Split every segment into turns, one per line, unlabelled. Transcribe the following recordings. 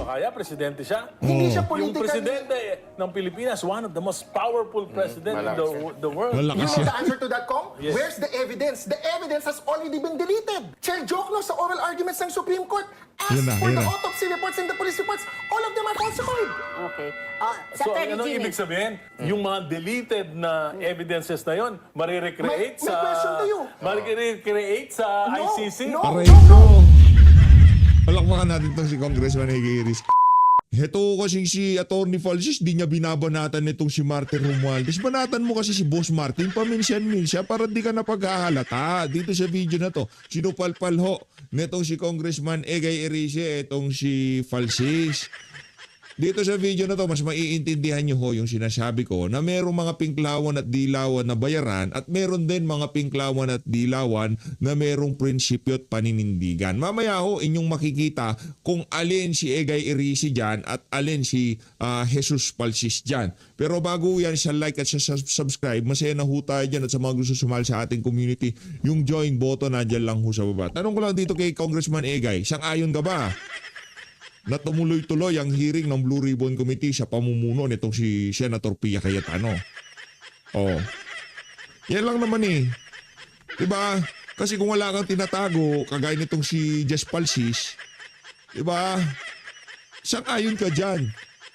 kaya, presidente siya.
Hindi siya
Yung
political.
presidente ng Pilipinas, one of the most powerful president in the world.
You
Malakas
know
yan.
the answer to that, Kong?
Yes.
Where's the evidence? The evidence has already been deleted. Chair Jokno sa oral arguments ng Supreme Court asked
Yun na,
for
yun
the
na.
autopsy reports and the police reports. All of them are falsified.
Okay.
So,
Secretary
anong
Jimmy.
ibig sabihin? Yung mga deleted na evidences na yon, marirecreate
May question to you.
marirecreate sa
No,
ICC?
no.
Aray ko. Palakpakan natin itong si Congressman Iris. Heto kasi si Atty. Falsis, di niya binabanatan nitong si Martin Romualdez. Banatan mo kasi si Boss Martin, paminsan-minsan para di ka napaghahalata. Dito sa video na to, sinupalpal ho nitong si Congressman Egay Erice, itong si Falsis. Dito sa video na to, mas maiintindihan nyo ho yung sinasabi ko na merong mga pinklawan at dilawan na bayaran at meron din mga pinklawan at dilawan na merong prinsipyo at paninindigan. Mamaya ho, inyong makikita kung alin si Egay Erice dyan at alin si Jesus Falsis dyan. Pero bago yan, sa like at sa subscribe, masaya na ho tayo dyan at sa mga gusto sumali sa ating community, yung join button na dyan lang ho sa baba. Tanong ko lang dito kay Congressman Egay, sang-ayon ka ba na tumuloy-tuloy ang hearing ng Blue Ribbon Committee sa pamumuno nitong si Senator Pia Cayetano? Oh. Yan lang naman eh. Diba? Kasi kung wala kang tinatago, kagaya nitong si Jess Falsis, diba? Sang-ayon ka dyan.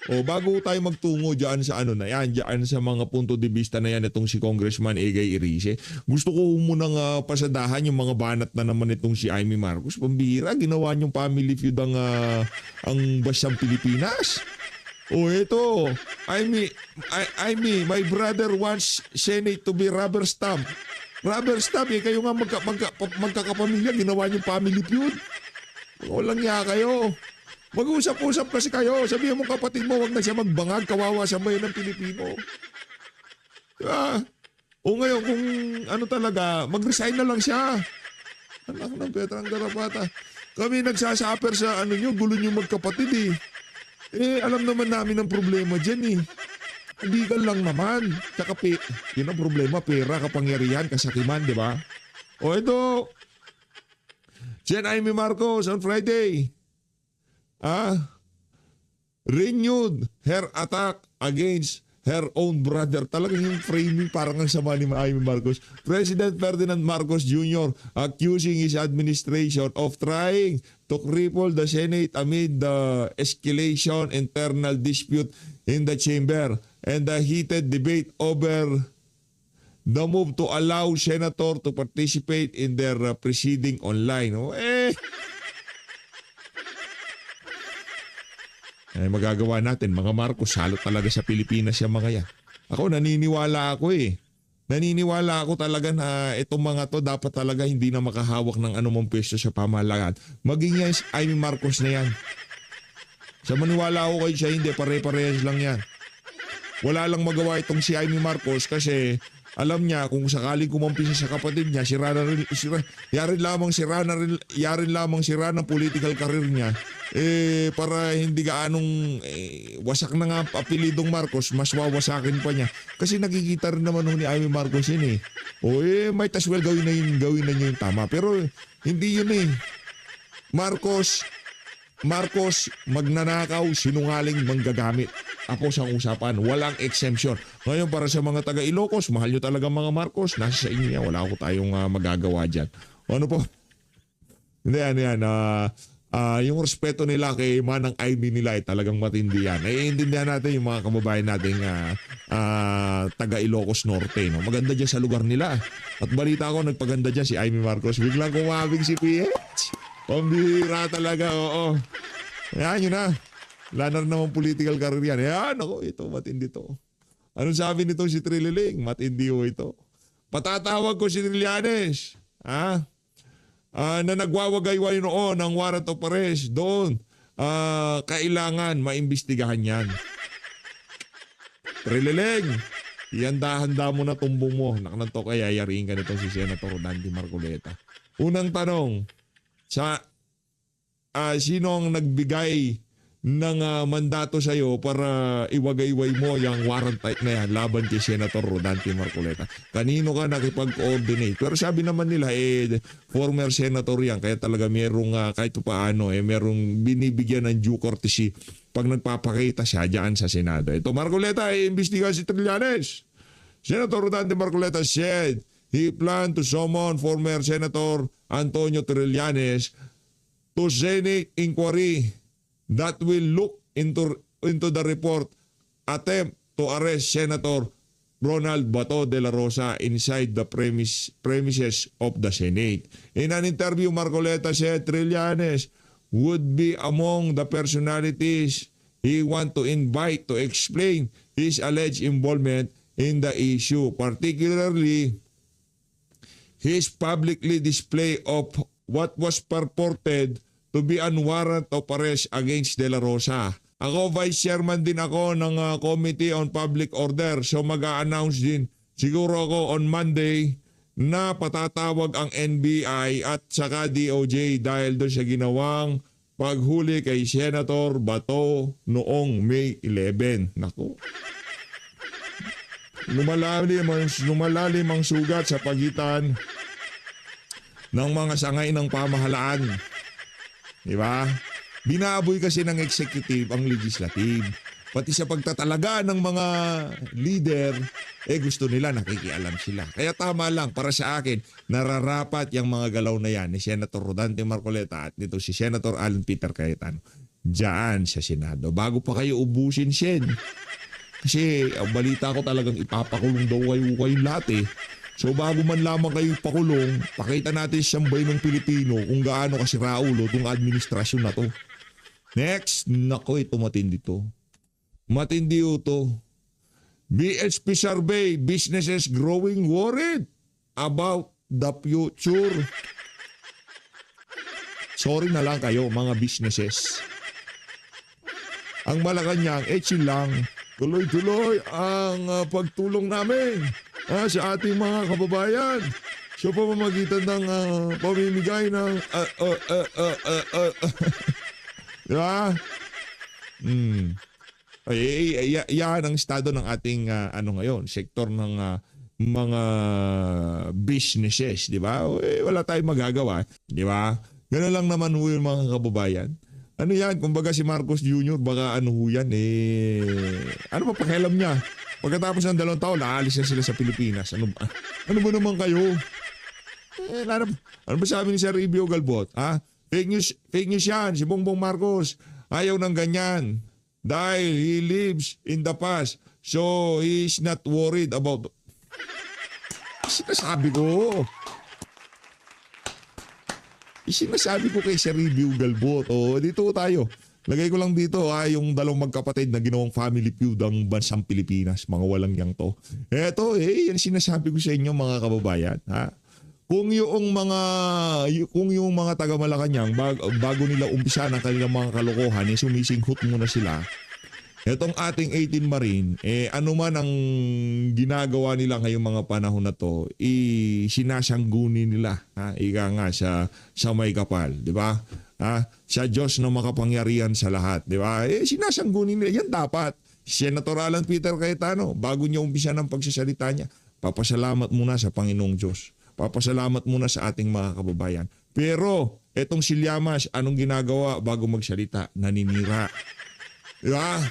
O bago tayo magtungo dyan sa ano na yan, dyan sa mga punto de vista na yan itong si Congressman Egay Erice, gusto ko munang pasadahan yung mga banat na naman itong si Amy Marcos. Pambihira, ginawa niyong family feud ang basyang Pilipinas. O ito, Amy, my brother wants Senate to be rubber stamp. Rubber stamp eh, kayo nga magkakapamilya, ginawa niyong family feud. Walang niya kayo. Mag-usap-usap kasi kayo. Sabihin mo kapatid mo, wag na siya magbangag. Kawawa sa bayan ng Pilipino. Diba? O ngayon, kung ano talaga, mag-resign na lang siya. Anak ng Petrang Garapata. Kami nagsasaper sa ano nyo, gulo nyo magkapatid eh. Alam naman namin ang problema dyan eh. Kaibigan lang naman. Tsaka yun ang problema, pera, kapangyarihan, kasakiman, di ba? O ito, Sen. Amy Marcos on Friday. Renewed her attack against her own brother. Talagang yung framing parang ang sama ni Amy Marcos. President Ferdinand Marcos Jr. accusing his administration of trying to cripple the Senate amid the escalation internal dispute in the chamber and the heated debate over the move to allow senator to participate in their proceeding online. Magagawa natin, mga Marcos, salot talaga sa Pilipinas yung mga yan. Ako, naniniwala ako eh. Naniniwala ako talaga na itong mga to dapat talaga hindi na makahawak ng anumang pwesto sa pamahalaan. Maging yan, Amy Marcos na yan. Sa maniwala ako kayo siya, hindi, pare-parehas lang yan. Wala lang magawa itong si Amy Marcos kasi alam niya kung sakaling kumampi siya sa kapatid niya, yarin lamang sira ng political career niya para hindi gaanong wasak na nga apelidong Marcos, mas wawasakin pa niya. Kasi nakikita rin naman ni Amy Marcos yun eh. Might as well gawin na niya yung tama. Pero hindi yun eh. Marcos, magnanakaw, sinungaling, manggagamit. Ako sa usapan, walang exemption. Ngayon para sa mga taga Ilocos, mahal nyo talaga mga Marcos, nasa sa inyo yan, wala ko tayong magagawa dyan. Ano po? Hindi, yan. Yung respeto nila kay Manang Ivy nila ay talagang matindi yan. Naiintindihan natin yung mga kababayan natin taga Ilocos Norte. No? Maganda dyan sa lugar nila. At balita ko, nagpaganda dyan si Amy Marcos. Biglang kumabing si PH. Pambihira talaga, oo. Yan, yun na. Wala na rin naman political career yan. Yan, ako, ito, matindi to. Anong sabi nito si Trililing? Matindi ho ito. Patatawag ko si Trillanes. Na nagwawagayway noon ng warrant of arrest doon. Kailangan maimbestigahan yan. Trililing, ihanda-handa mo na tumbong mo. Nakananto kaya yariin ka nito si Senator Dandy Marcoleta. Unang tanong, sino ang nagbigay mandato sa iyo para iwagayway mo yung warrant type na yan laban kay Senator Rodante Marcoleta. Kanino ka nakipag-coordinate? Pero sabi naman nila, former senator yan, kaya talaga merong kahit paano, merong binibigyan ng due courtesy pag nagpapakita siya dyan sa Senado. Ito, Marcoleta, iimbestiga si Trillanes. Senator Rodante Marcoleta said he planned to summon former Senator Antonio Trillanes to Senate inquiry that will look into the report attempt to arrest Senator Ronald Bato de la Rosa inside the premises of the Senate. In an interview, Marcoleta said Trillanes would be among the personalities he want to invite to explain his alleged involvement in the issue, particularly his publicly display of what was purported to be an warrant of arrest against De La Rosa. Ako, vice chairman din ako ng Committee on Public Order. So mag-a-announce din siguro ako on Monday na patatawag ang NBI at saka DOJ dahil doon sa ginawang paghuli kay Senator Bato noong May 11. Naku. Lumalalim ang sugat sa pagitan ng mga sangay ng pamahalaan. Diba? Binaaboy kasi ng executive ang legislative. Pati sa pagtatalaga ng mga leader, gusto nila nakikialam sila. Kaya tama lang para sa akin, nararapat yung mga galaw na yan ni Senator Rodante Marcoleta at nito si Senator Alan Peter Cayetano diyan sa Senado. Bago pa kayo ubusin, Sen. Kasi ang balita ko talagang ipapakulong daw kayo lahat So bago man lamang kayo pakulong, pakita natin siyambay ng Pilipino kung gaano kasira ulo itong administrasyon na to. Next, nako ito matindi to. Matindi ito. BHP survey, businesses growing worried about the future. Sorry na lang kayo mga businesses. Ang Malacanang, chill lang. Tuloy-tuloy ang pagtulong namin sa ating mga kababayan sa pamamagitan ng pamimigay ng diba? Yan ang estado ng ating ngayon, sektor ng mga businesses, di ba? Wala tayong magagawa, di ba? Ganun lang naman ho yung mga kababayan. Ano yan? Kumbaga si Marcos Jr. baka ano ho yan ano pa pakialam niya? Pagkatapos ng 2 taon, naalis na sila sa Pilipinas. Ano ba naman kayo? Ano ba sabi ni Sir Ibio Galbot? Fake news yan. Si Bongbong Marcos ayaw ng ganyan. Dahil he lives in the past. So, he's not worried about... Sinasabi ko kay Sir Ibio Galbot. Dito tayo. Lagay ko lang dito yung 2 magkapatid na ginawang family feud ang bansang Pilipinas. Mga walang yang to. Eto, yan sinasabi ko sa inyo mga kababayan. Kung yung mga taga Malacanang bago nila umpisa ng kanilang mga kalokohan, sumisinghot muna sila. Etong ating 18 Marine, ano man ang ginagawa nila ngayong mga panahon na to, sinasangguni nila. Ika nga sa may kapal, di ba? Sa Diyos na makapangyarihan sa lahat, di ba? Sinasangguni nila. Yan dapat. Senator Alan Peter Cayetano, bago niya umpisa ng pagsasalita niya, papasalamat muna sa Panginoong Diyos. Papasalamat muna sa ating mga kababayan. Pero, etong si Llamas, anong ginagawa bago magsalita? Naninira. Diba?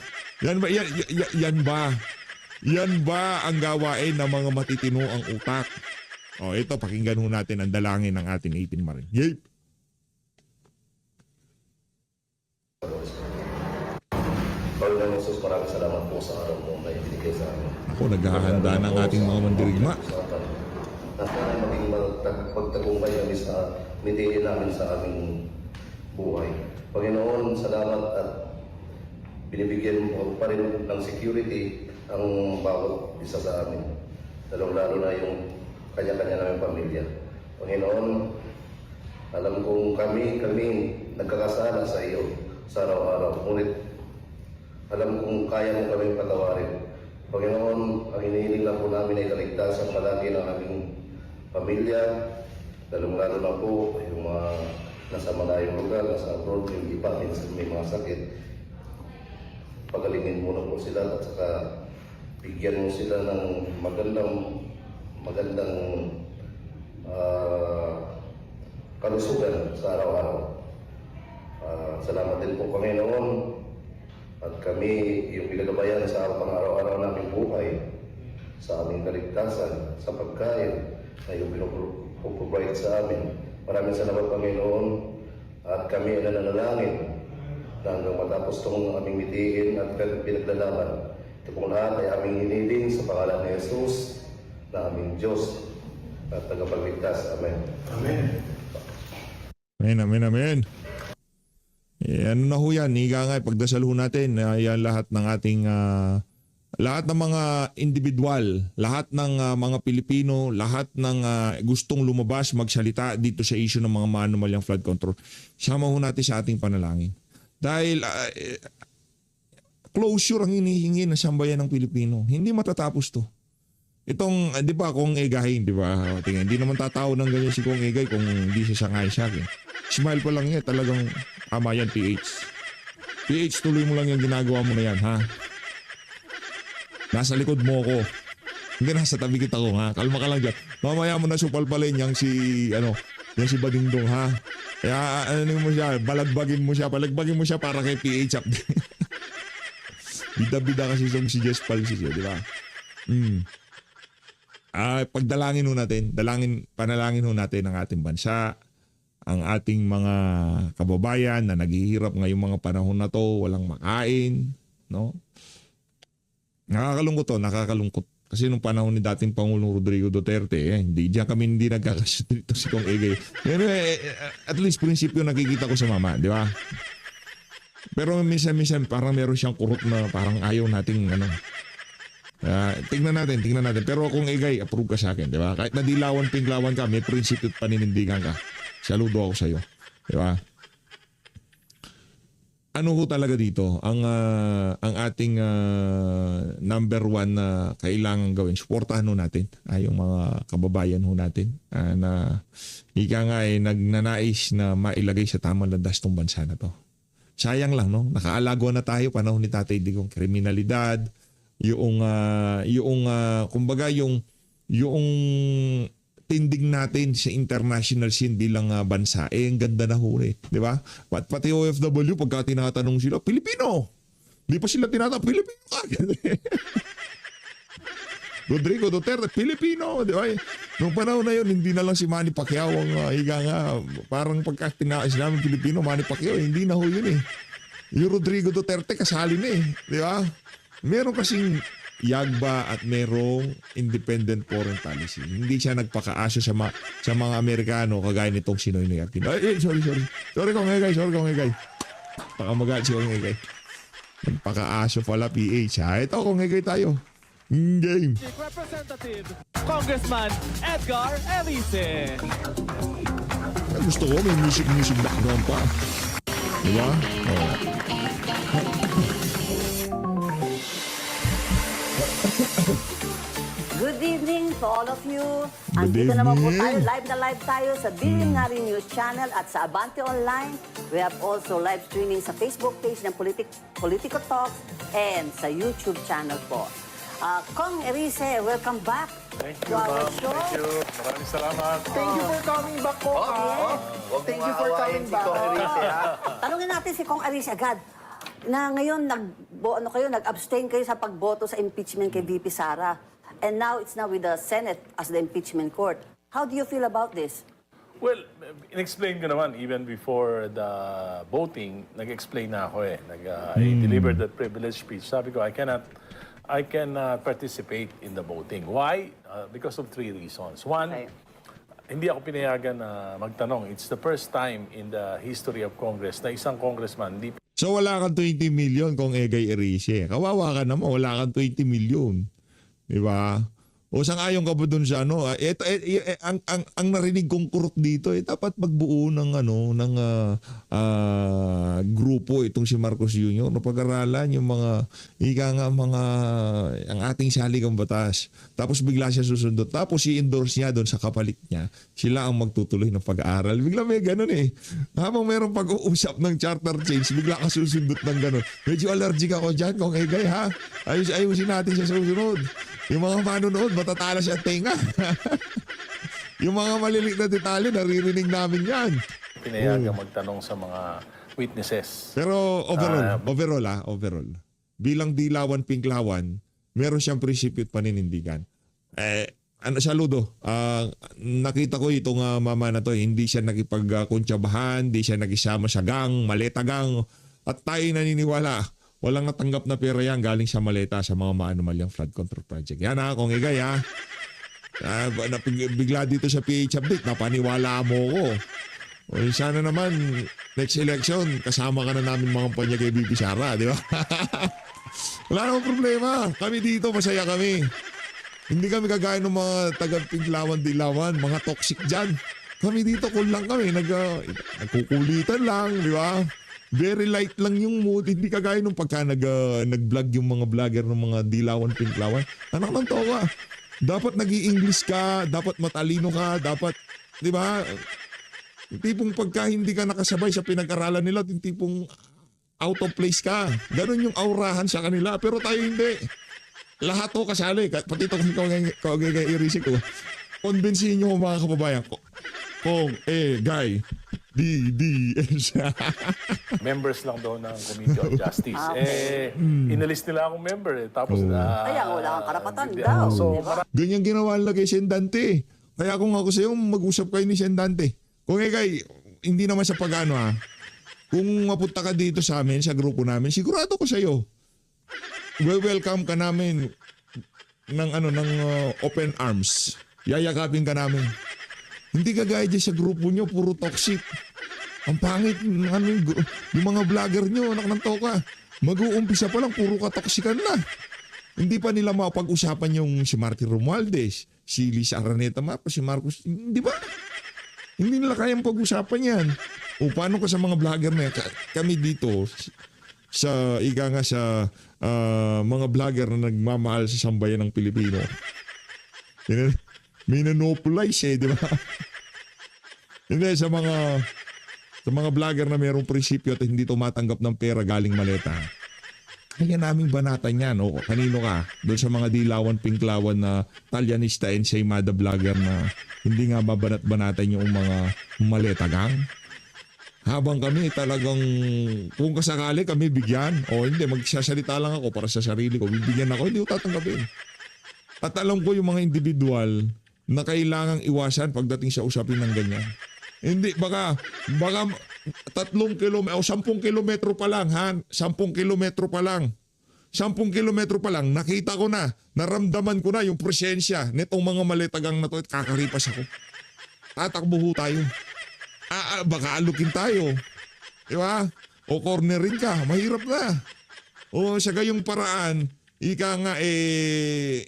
Yan ba ang gawain ng mga matitino ang utak? Ito, pakinggan ho natin ang dalangin ng ating 18 Marine. Yay!
Panginoon Jesus, maraming salamat po sa araw mo na ibinigay sa amin.
Ako, naghahanda ng ating mga mandirigma.
Na sana maging pagtagumpay kami sa mitili namin sa aming buhay. Panginoon, salamat at binibigyan mo pa rin ng security ang bawat isa sa amin. Lalo na yung kanya-kanya namin pamilya. Panginoon, alam kong kami nagkakasala sa iyo sa araw-araw. Ngunit alam kong kaya mo kami patawarin. Panginoon, ang hinihiling lang po namin ay kaligtasan palagi ng aming pamilya, lalo na po yung mga nasa malayong lugar, nasa abroad, yung iba, minsan may mga sakit. pagalingin muna po sila at saka bigyan mo sila ng magandang kalusugan sa araw-araw. Salamat din po Panginoon at kami yung pinagabayan sa pang-araw-araw naming buhay, sa aming kaligtasan, sa pagkain na yung pinuprovide sa amin. Maraming salamat Panginoon at kami ay nananalangin na hanggang matapos itong aming mitiin at pinaglalaban. Ito pong lahat ay aming hiniling sa pangalan ni Jesus na aming Diyos at tagapagligtas. Amen.
Amen.
Amen, amen, amen. Ano na ho yan, higa nga, pagdasal ho natin, yan lahat ng ating, lahat ng mga individual, lahat ng mga Pilipino, lahat ng gustong lumabas, magsalita dito sa issue ng mga maanumalyang flood control. Sama ho natin sa ating panalangin. Dahil closure ang hinihingi ng sambayan ng Pilipino. Hindi matatapos to. Itong, di ba, Kong Egahin, di ba? Tingnan, hindi naman tatao ng ganyan si Kong Egay kung hindi siya sangay sa akin. Smile pa lang yan, talagang tama yan, PH. PH, tuloy mo lang yung ginagawa mo na yan, ha? Nasa likod mo ko. Hindi, nasa tabi kita ko, ha? Kalma ka lang dyan. Mamaya mo na supalpalin yung si, yung si Badingdong, ha? Kaya, mo siya, balagbagin mo siya para kay PH update. Bida-bida kasi si Jess Palsis, di ba? Pagdalangin ho natin, panalangin ho natin ang ating bansa, ang ating mga kababayan na naghihirap ngayong mga panahon na to, walang makain, no? Nakakalungkot. Kasi nung panahon ni dating Pangulong Rodrigo Duterte, hindi nagkakasya dito si Kong Egay. Pero at least prinsipyo nakikita ko sa mama, di ba? Pero minsan parang meron siyang kurot na parang ayaw nating tingnan natin. Pero kung Egay, approve ka sa akin, di ba? Kahit nadilawan, pinglawan ka, may prinsipyo at paninindigan ka. Saludo ako sa iyo, di ba? Ano ho talaga dito? Ang ating number one na kailangan gawin, suportahan ho natin yung mga kababayan ho natin na ika nga nagnanais na mailagay sa tamang landas tong bansa na to. Sayang lang, no? Nakaalago na tayo panahon ni Tatay Digong, kriminalidad, kumbaga yung tindig natin sa international scene bilang bansa, ang ganda na huli, di ba? Pati OFW, pagka tinatanong sila, Pilipino! Di pa sila tinatanong, Pilipino ka! Rodrigo Duterte, Pilipino! Di ba? Noong panahon na yun, hindi na lang si Manny Pacquiao ang higa nga, parang pagka tinais namin Pilipino, Manny Pacquiao, hindi na ho yun eh. Yung Rodrigo Duterte, kasali na eh, di ba? Meron kasing Yagba at merong independent foreign policy. Hindi siya nagpakaaso sa mga Amerikano kagaya nitong Sinoy Noy Aquino. Sorry. Sorry Kong Egay. Baka magalit si Kong Egay. Nagpakaaso pala PH, ha? Ito Kong Egay tayo. Game.
Representative Congressman Edgar Elise.
Gusto ko may music background pa. Diba? Oh.
Good evening to all of you.
Good
Andito naman po
evening.
tayo, live tayo sa Biling Ngari News Channel at sa Abante Online. We have also live streaming sa Facebook page ng Politico Talks and sa YouTube channel po. Kong Erice, welcome back
Thank
to
you,
our
ma'am.
show.
Thank you. Maraming salamat.
Thank you for coming back po. Thank you for coming back.
Tanungin natin si Kong Erice agad na ngayon nag-abstain kayo sa pagboto sa impeachment kay VP Sara. And now it's with the Senate as the impeachment court. How do you feel about this?
Well, in-explain ko naman even before the voting, nag-explain na ako eh. I delivered that privilege speech. Sabi ko, I cannot participate in the voting. Why? Because of 3 reasons. One,
Okay.
hindi ako pinayagan na magtanong. It's the first time in the history of Congress na isang congressman hindi
So wala kang 20 million kung Egay Erice. Kawawa ka naman, wala kang 20 million. Di ba? O sang-ayon ka ba dun sa ano? Ang narinig kong kurot dito, dapat magbuo ng grupo itong si Marcos Jr. na pag-aralan yung mga ang ating saligang batas. Tapos bigla siya susundot. Tapos i-endorse niya doon sa kapalit niya. Sila ang magtutuloy ng pag-aaral. Bigla may ganun eh. Habang mayroong pag-uusap ng charter change, bigla ka susundot ng ganun. Medyo allergic ako dyan kung gay ha. Ayusin natin sa susunod. Yung mga manonood, matatala siya at tenga. Yung mga maliliit na detalye, naririnig namin yan.
Pinayagan magtanong sa mga witnesses.
Pero overall, bilang dilawan, pinklawan, meron siyang prinsipyo at paninindigan. Saludo, nakita ko itong mama na to, hindi siya nakipagkuntsabahan, hindi siya nakisama sa gang, maleta gang, at tayo naniniwala. Walang natanggap na pera yan galing sa maleta sa mga maanumalyang flood control project. Yan ha, kung igay ha. Bigla dito sa PH update, napaniwala mo ko. O, sana naman, next election, kasama ka na namin mga kumpanya kay BP Sara, di ba? Wala namang problema. Kami dito, masaya kami. Hindi kami kagaya ng mga taga-Pinklawan-Dilawan, mga toxic dyan. Kami dito, cool lang kami. Nagkukulitan lang, di ba? Very light lang yung mood. Hindi kagaya nung pagka nag-vlog yung mga vlogger ng mga Dilawan, Pinklawan. Anak ng towa. Dapat nag-i-English ka, dapat matalino ka, dapat, di ba? Yung tipong pagka hindi ka nakasabay sa pinag-aralan nila, yung tipong out of place ka. Ganon yung aurahan sa kanila. Pero tayo hindi. Lahat to kasali. Pati ito kung i-risik ko. Konbensihin nyo mga kababayan ko. Kung, guy, DDS.
Members lang daw ng Committee on Justice. Inalis nila akong member eh. Tapos,
Kaya wala kang karapatan daw.
So,
Diba?
Ganyan ginawa nila kay Sendante. Kaya kung ako sa'yo, mag-usap kayo ni Sendante. Kung kay, hindi naman sa pag-ano ha. Kung mapunta ka dito sa amin, sa grupo namin, sigurado ko sa'yo. Welcome ka namin ng open arms. Yayakapin ka namin. Hindi kagaya dyan sa grupo nyo, puro toxic. Ang pangit, yung mga vlogger nyo, anak ng toka. Mag-uumpisa pa lang, puro ka-toxican na. Hindi pa nila mapag-usapan yung si Martin Romualdez, si Lisa Araneta Mapa, si Marcos, di ba? Hindi nila kayang pag-usapan yan. O paano ka sa mga vlogger na yan? Kami dito, sa mga vlogger na nagmamahal sa sambayan ng Pilipino. Minanopolize di ba? Hindi, sa mga vlogger na mayroong prinsipyo at hindi tumatanggap ng pera galing maleta. Kaya naming banatan yan, o kanino ka? Doon sa mga Dilawan, Pinklawan na Talyanista and Saymada vlogger na hindi nga babanat-banatan yung mga maleta gang. Habang kami talagang, kung kasakali kami bigyan, o hindi, magsasalita lang ako para sa sarili ko, bibigyan ako, hindi ko tatanggapin. At alam ko yung mga individual na kailangang iwasan pagdating sa usapin ng ganyan. Hindi, baka 3 kilometro o 10 kilometro pa lang, ha? 10 kilometro pa lang. 10 kilometro pa lang, nakita ko na, naramdaman ko na yung presensya nitong mga maletagang na to at kakaripas ako. Tatakbo ho tayo. Baka alukin tayo. Di ba? O cornerin ka, mahirap na. O sa gayong paraan, ika nga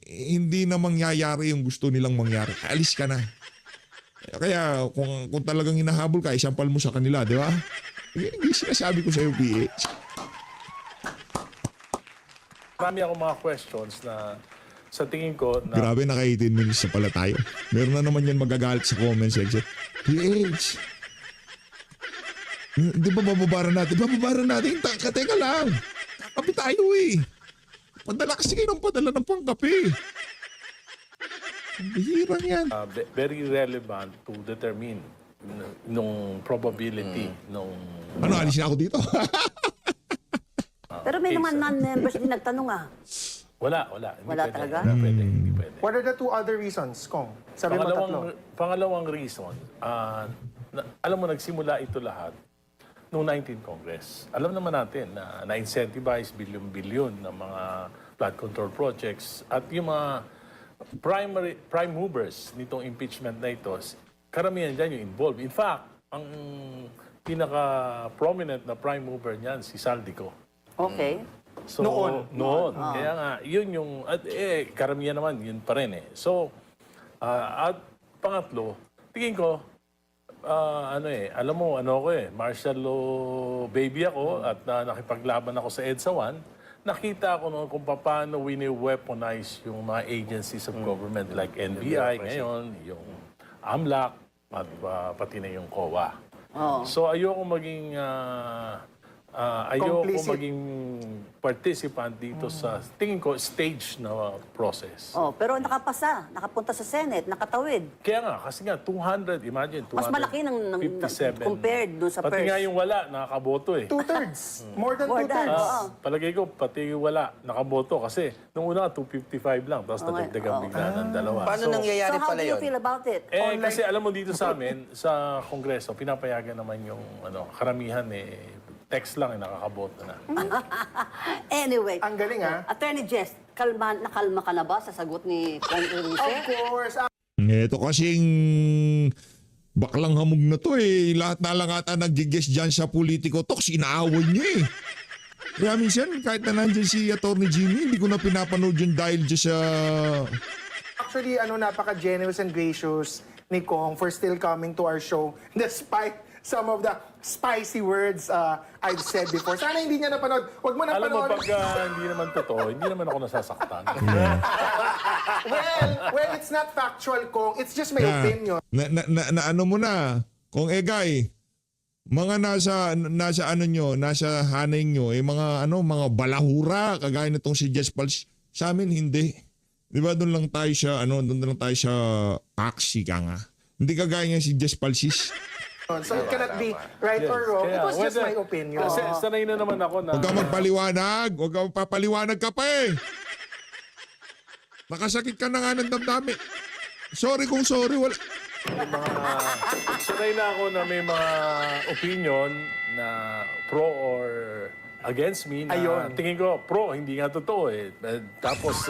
hindi na mangyayari yung gusto nilang mangyari. Alis ka na. Kaya kung talagang hinahabol ka, isampal mo sa kanila, di ba? Hindi sinasabi ko sa iyo, PH.
marami akong mga questions na sa tingin ko na
Grabe, naka 18 minutes na pala tayo. Meron na naman yan magagalit sa comment section. PH, di ba bababaran natin? Bababaran natin. Teka lang. Kakapi tayo eh. Padala kasi kayo ng padala ng pangkapi. Ang bihirang yan.
very relevant to determine nung probability nung
Ano, alisin ako dito?
Pero may mga non-members din nagtanong
wala. Hindi
Wala
pwede.
talaga?
Hindi pwede.
What are the two other reasons, Kong? Sabi mo tatlo.
Pangalawang reason, alam mo, nagsimula ito lahat noong 19th Congress. Alam naman natin na na-incentivize bilyon-bilyon ng mga flood control projects at yung mga prime movers nitong impeachment na ito, karamihan dyan yung involved. In fact, ang pinaka-prominent na prime mover niyan, si Saldico.
Okay.
So,
Noon.
Kaya nga, yun yung, at karamihan naman, yun pa rin eh. So, at pangatlo, tingin ko, alam mo, martial law baby ako at nakipaglaban ako sa EDSA 1. Nakita ko noon kung paano wini-weaponize yung mga agencies of government like NBI ngayon, yung AMLAC, at pati na yung COA. So ayoko maging
Complicit.
participant dito sa tingin ko stage na process.
Pero nakapunta sa Senate, nakatawid.
Kaya nga kasi nga 200, imagine 257.
Mas malaki ng compared dun sa
Pati
first.
nga yung wala nakaboto eh.
2/3. More than
More than,
2/3.
oo.
Palagay ko pati yung wala nakaboto kasi nung una 255 lang tapos nadagdagan bigla ng dalawa.
Paano
So,
nangyayari
So how
pala
do you
yun?
feel about it?
kasi alam mo dito sa amin, sa Kongreso, pinapayagan naman yung karamihan text lang nakakaboto na.
Anyway.
Ang galing, ha?
Attorney Jess, nakalma ka na ba sa sagot ni Kong
Of
Enrique?
course.
Ito kasing baklang hamog na to eh. Lahat na lang ata nag-guess dyan sa Politico Talks, inaaway niya eh. Kaya minsan, kahit na nandyan si Atty. Jimmy, hindi ko na pinapanood yun dahil dyan sa...
Actually, napaka-generous and gracious ni Kong for still coming to our show despite some of the spicy words I've said before. Sana hindi niya napanood. Huwag mo
Alam mo,
napanood.
pag hindi naman totoo, hindi naman ako nasasaktan.
Well, it's not factual, Kong. It's just my opinion.
Na ano mo na, kung egay, mga nasa hanay nyo, mga balahura, kagaya nitong si Jess Pals, sa amin hindi. Di ba doon lang tayo sa taxi ka nga. Hindi kagaya nga si Jess Palsis.
So it cannot be right or wrong. It was just my opinion.
Kasi sanay na naman ako na...
Huwag ka magpaliwanag. Huwag ka magpapaliwanag ka pa eh. Nakasakit ka na nga ng damdamin. Sorry kung sorry. Wala.
Sanay na ako na may mga opinion na pro or against me na
Ayun.
tingin ko pro, hindi nga totoo eh. Tapos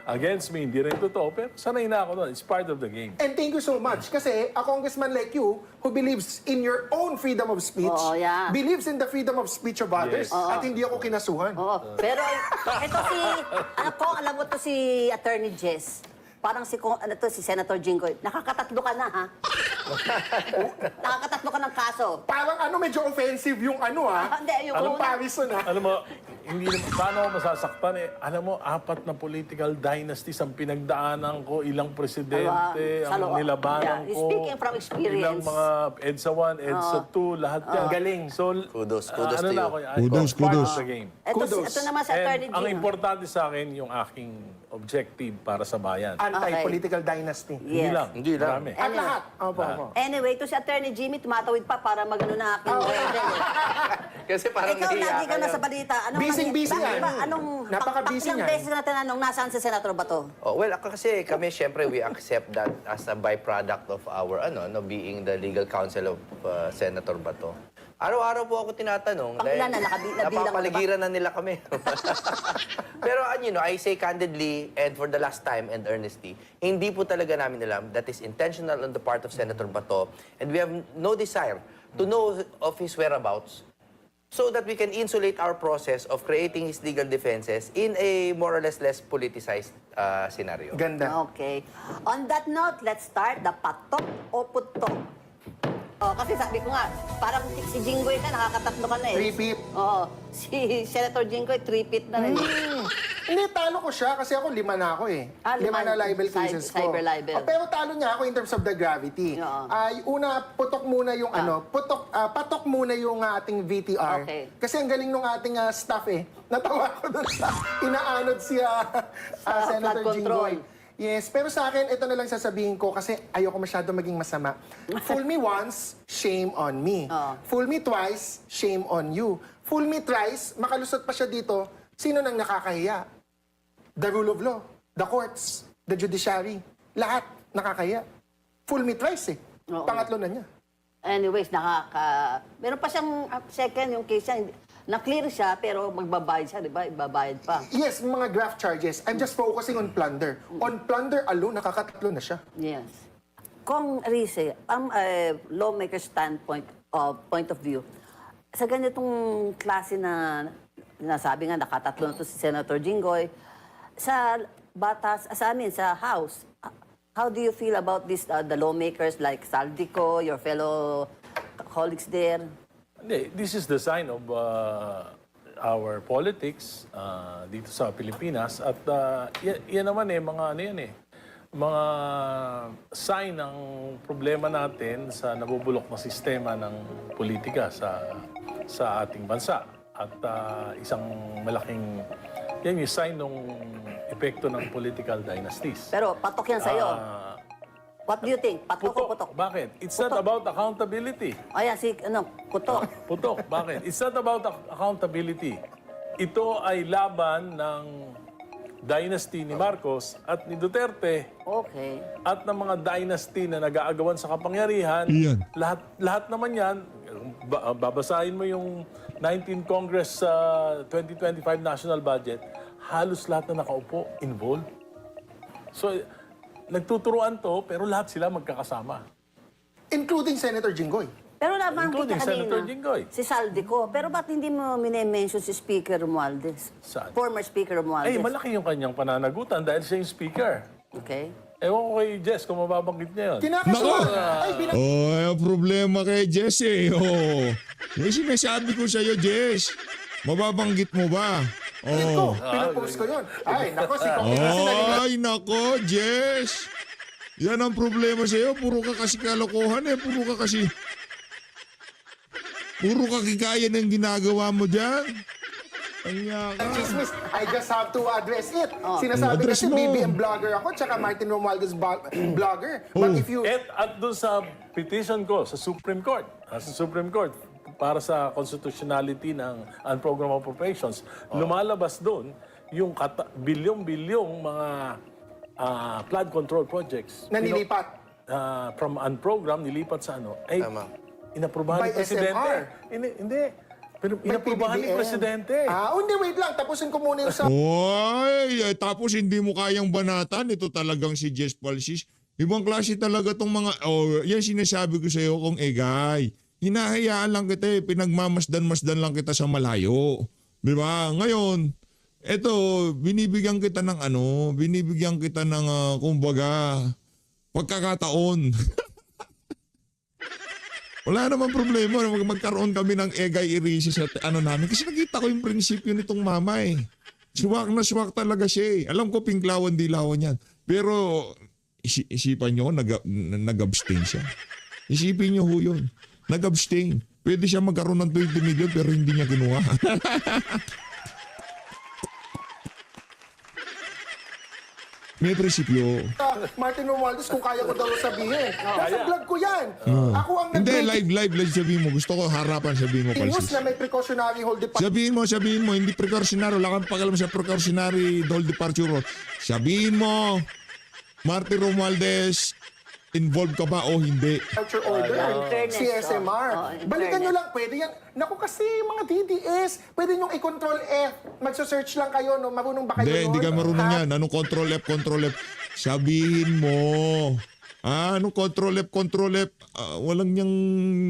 against me, hindi rin totoo. Pero sanay na ako doon. It's part of the game.
And thank you so much. Kasi a congressman like you who believes in your own freedom of speech,
Oo, yeah.
believes in the freedom of speech of others,
Yes.
at hindi ako kinasuhan.
Pero ito alam mo to si Attorney Jess. Parang si Senator Jinggoy. Nakakatatlo ka na, ha? Nakakatatlo ka ng kaso.
Parang medyo offensive yung
Hindi, yung
comparison
Alam mo, hindi naman, paano ako masasaktan eh? Alam mo, 4 na political dynasties ang pinagdaanan ko, ilang presidente,
Sa
ang
loob.
nilabanan
Yeah,
ko.
speaking from experience.
Ilang mga EDSA 1, EDSA 2, lahat yan.
Galing.
So,
Kudos
ano
to
na
you.
ako,
Kudos,
part
kudos.
of the game.
Ito naman si Attorney
And ang
Jing.
importante sa akin, yung aking objective para sa bayan.
Anti-political dynasty.
Yes.
Hindi lang.
Marami.
At lahat. Opo.
Anyway, ito si Attorney Jimmy, tumatawid pa para magano na aking wedding.
Kasi parang
Ikaw,
nahiya
lagi ka
ka
na
na.
sa balita.
Busy-busy yan. Napaka-busy
Ilang
yan.
beses na tinanong, nasaan si Senator Bato?
Oh, well, kasi kami, syempre, we accept that as a byproduct of our, being the legal counsel of Senator Bato. Araw-araw po ako tinatanong.
Pangilan na, nabilang mo ba?
napapaligiran na nila kami. Pero, I say candidly and for the last time and earnestly, hindi po talaga namin alam that is intentional on the part of Senator Bato, and we have no desire to know of his whereabouts so that we can insulate our process of creating his legal defenses in a more or less politicized scenario.
Ganda.
Okay. On that note, let's start the patok o putok. Kasi sabi ko nga, parang si Jinggoy ka, nakakatatlo ka na eh.
Three-peat.
Oo. Si Senator Jinggoy, three-peat na rin.
Hindi, talo ko siya kasi ako 5 na ako eh. 5 na libel cases ko.
Cyber libel.
Pero talo niya ako in terms of the gravity.
Oo.
Yung una, patok muna yung patok muna yung ating VTR.
Okay.
Kasi ang galing nung ating staff eh. Natawa ko dun sa inaanod si Senator
flood control.
Jinggoy. Yes, pero sa akin, ito na lang sasabihin ko kasi ayoko masyado maging masama. Fool me once, shame on me. Fool me twice, shame on you. Fool me thrice, makalusot pa siya dito, sino nang nakakahiya? The rule of law, the courts, the judiciary, lahat nakakahiya. Fool me thrice eh.
Oo.
Pangatlo na niya.
Anyways, meron pa siyang second yung case niya. Na-clear siya, pero magbabayad siya, di ba? Ibabayad pa.
Yes, mga graft charges. I'm just focusing on plunder. On plunder alone, nakakatatlo na siya.
Yes. Kung Rize, lawmaker standpoint point of view, sa ganitong klase na nasabi nga nakatatlo na to si Senator Jinggoy. Sa batas, sa amin, sa House, how do you feel about this, the lawmakers like Saldico, your fellow colleagues there?
Hindi, this is the sign of our politics dito sa Pilipinas. At yan naman mga ano yan mga sign ng problema natin sa nabubulok na sistema ng politika sa ating bansa. At isang malaking, yan yung sign ng epekto ng political dynasties.
Pero patok yan sa'yo. What do you think? Patok o putok?
Bakit? It's not about accountability.
Ayan, putok.
Putok. Bakit? It's not about accountability. Ito ay laban ng dynasty ni Marcos at ni Duterte
Okay.
at ng mga dynasty na nag-aagawan sa kapangyarihan.
Iyan.
Lahat naman yan, babasahin mo yung 19 Congress 2025 National Budget, halos lahat na nakaupo, involved. So, nagtuturuan to, pero lahat sila magkakasama.
Including Senator Jinggoy.
Pero naman
Including
kita kanina,
Senator Jinggoy.
si Saldico. Pero ba't hindi mo mine-mention si Speaker Romualdez?
Saan?
Former Speaker Romualdez.
Ay, malaki yung kanyang pananagutan dahil siya yung speaker.
Okay.
Ewan ko kay Jess kung mababanggit niya yun.
Kinakasuhan. Ay,
Oh, ang problema kay Jess eh. Oh. Yung sinasabi ko sa'yo, Jess. Mababanggit mo ba? Oh.
pinapost ko yun. Ay, nako, si Kong kasi nalilito.
Ay, nako, Jess. Yan ang problema sa'yo. Puro ka kasi kalokohan eh. Puro ka kikaya ng ginagawa mo dyan. Kanya ka.
Chismis, I just have to address it. Sinasabi
Address
kasi
mo.
BBM vlogger ako, tsaka Martin Romualdez vlogger. But if you...
At doon sa petition ko sa Supreme Court, para sa constitutionality ng unprogrammed appropriations, lumalabas doon yung bilyong-bilyong mga flood control projects.
Na nilipat.
From unprogrammed, nilipat sa ano. Ay,
Tama.
inaprubahan
By
ni Presidente.
SMR.
Hindi. Pero inaprubahan ni
PBBM.
Presidente.
Hindi, wait lang. Tapusin ko muna yung sa...
Oy, tapos hindi mo kayang banatan. Ito talagang si Jess Palsis. Ibang klase talaga tong mga... Oh, yan sinasabi ko sa iyo kung egay. Hinahayaan lang kita eh. Pinagmamasdan-masdan lang kita sa malayo. Di ba? Ngayon, eto, binibigyan kita ng kumbaga, pagkakataon. Wala naman problema na magkaroon kami ng egay irisi sa namin. Kasi nakita ko yung prinsipyo nitong mama eh. Suwak na suwak talaga siya eh. Alam ko pinglawan dilawan yan. Pero isipan nyo, nag-abstain siya. Isipin nyo ho yun. Nag-abstain. Pwede siya magkaroon ng 20 million pero hindi niya kinuha. May prinsipyo.
Martin Romualdez, kung kaya ko daw sabihin. Kasi vlog ko yan. Ako ang
Hindi,
nag-break
live sabihin mo. Gusto ko harapan sabihin mo,
news
Palsis.
na may precautionary hold departure.
Sabihin mo, hindi precautionary. Wala kang pakialam sa precautionary hold departure. Sabihin mo, Martin Romualdez, involved ka ba o hindi?
Order.
In fairness,
CSMR.
in
Balikan nyo
fairness.
lang, pwede yan. Naku kasi, mga DDS, pwede nyo i-control F. Magsa-search lang kayo, no? Marunong ba kayo
Hindi ka marunong yan. Anong control F? Sabihin mo. Anong control F? Walang niyang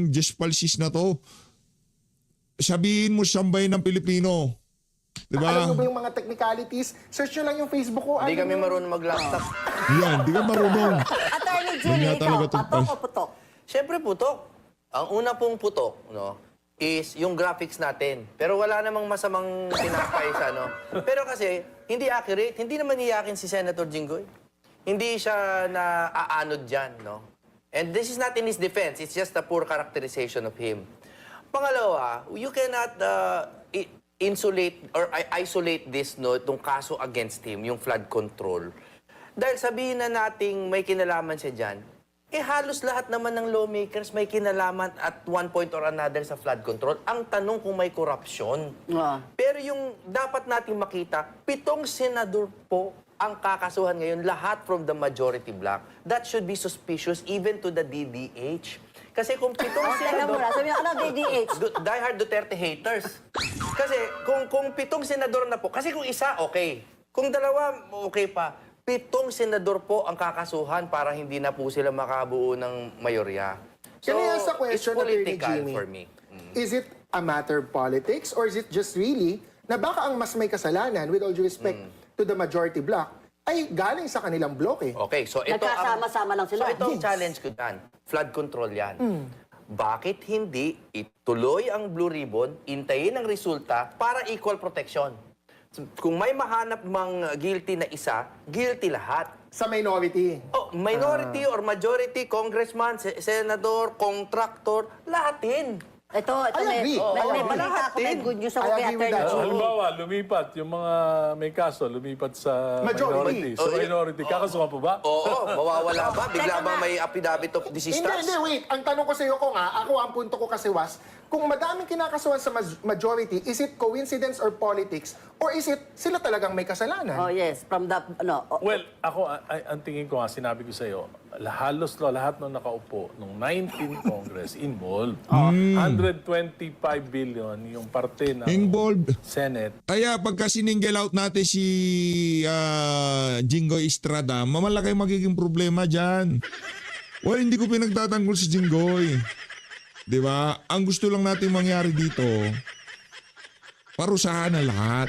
Jess Palsis na to. Sabihin mo sambay ng Pilipino. Diba?
Alam nyo ba yung mga technicalities? Search nyo lang yung Facebook ko.
Hindi kami marunong mag-laptop.
Yan, di ka marunong.
Attorney Jimmy,
Ganyan
ikaw,
talaga tong-
patok o putok?
Siyempre putok. Ang una pong putok, no, is yung graphics natin. Pero wala namang masamang tinapay sa, no. Pero kasi, hindi accurate. Hindi naman iyakin si Senator Jinggoy. Hindi siya na aanod dyan, no. And this is not in his defense. It's just a poor characterization of him. Pangalawa, you cannot insulate or isolate this, no, itong kaso against him, yung flood control. Dahil sabihin na nating may kinalaman siya dyan, halos lahat naman ng lawmakers may kinalaman at one point or another sa flood control. Ang tanong kung may korupsyon. Pero yung dapat nating makita, 7 senador po ang kakasuhan ngayon, lahat from the majority bloc. That should be suspicious even to the DDH. Kasi kung 7
Teka
senador...
muna, sabi ano, DDH?
diehard Duterte haters. Kasi kung 7 senador na po, kasi kung isa, okay. Kung dalawa, okay pa. 7 senador po ang kakasuhan para hindi na po sila makabuo ng mayorya.
Can I ask a question,
it's
Attorney
political
Jimmy?
for me.
Is it a matter of politics or is it just really na baka ang mas may kasalanan, with all due respect to the majority bloc, ay galing sa kanilang bloke.
Okay, so ito
Nagkasama-sama lang sila.
So ito ang
Yes.
challenge ko dyan. Flood control yan. Bakit hindi ituloy ang Blue Ribbon, intayin ang resulta para equal protection? Kung may mahanap mang guilty na isa, guilty lahat.
Sa minority.
Oh, minority or majority, congressman, senador, contractor, lahat din.
Ito,
I agree.
may
I
balita ako, may
agree.
good news ako
I
kay
agree with
Attorney
that.
Jimmy.
Halimbawa, lumipat yung mga may kaso, lumipat sa
Majority.
minority. Sa minority, kakasuhan po ba?
Oo, mawawala ba? Bigla
Teka
ba
nga.
may affidavit of
Hindi,
desistance?
hindi, wait. Ang tanong ko sa iyo ko nga, ang punto ko kasi was, kung madaming kinakasuhan sa majority, is it coincidence or politics? Or is it sila talagang may kasalanan?
Oh, yes. From the,
Well, ako, ang tingin ko nga, sinabi ko sa iyo, halos lahat ng nakaupo, nung 19th Congress involved, 125 billion yung parte ng
Involved.
Senate.
Kaya pagka sininggle out natin si Jinggoy Estrada, mamalaki magiging problema dyan. Well, hindi ko pinagtatanggol si Jinggoy. Di ba? Ang gusto lang natin mangyari dito, parusahan na lahat.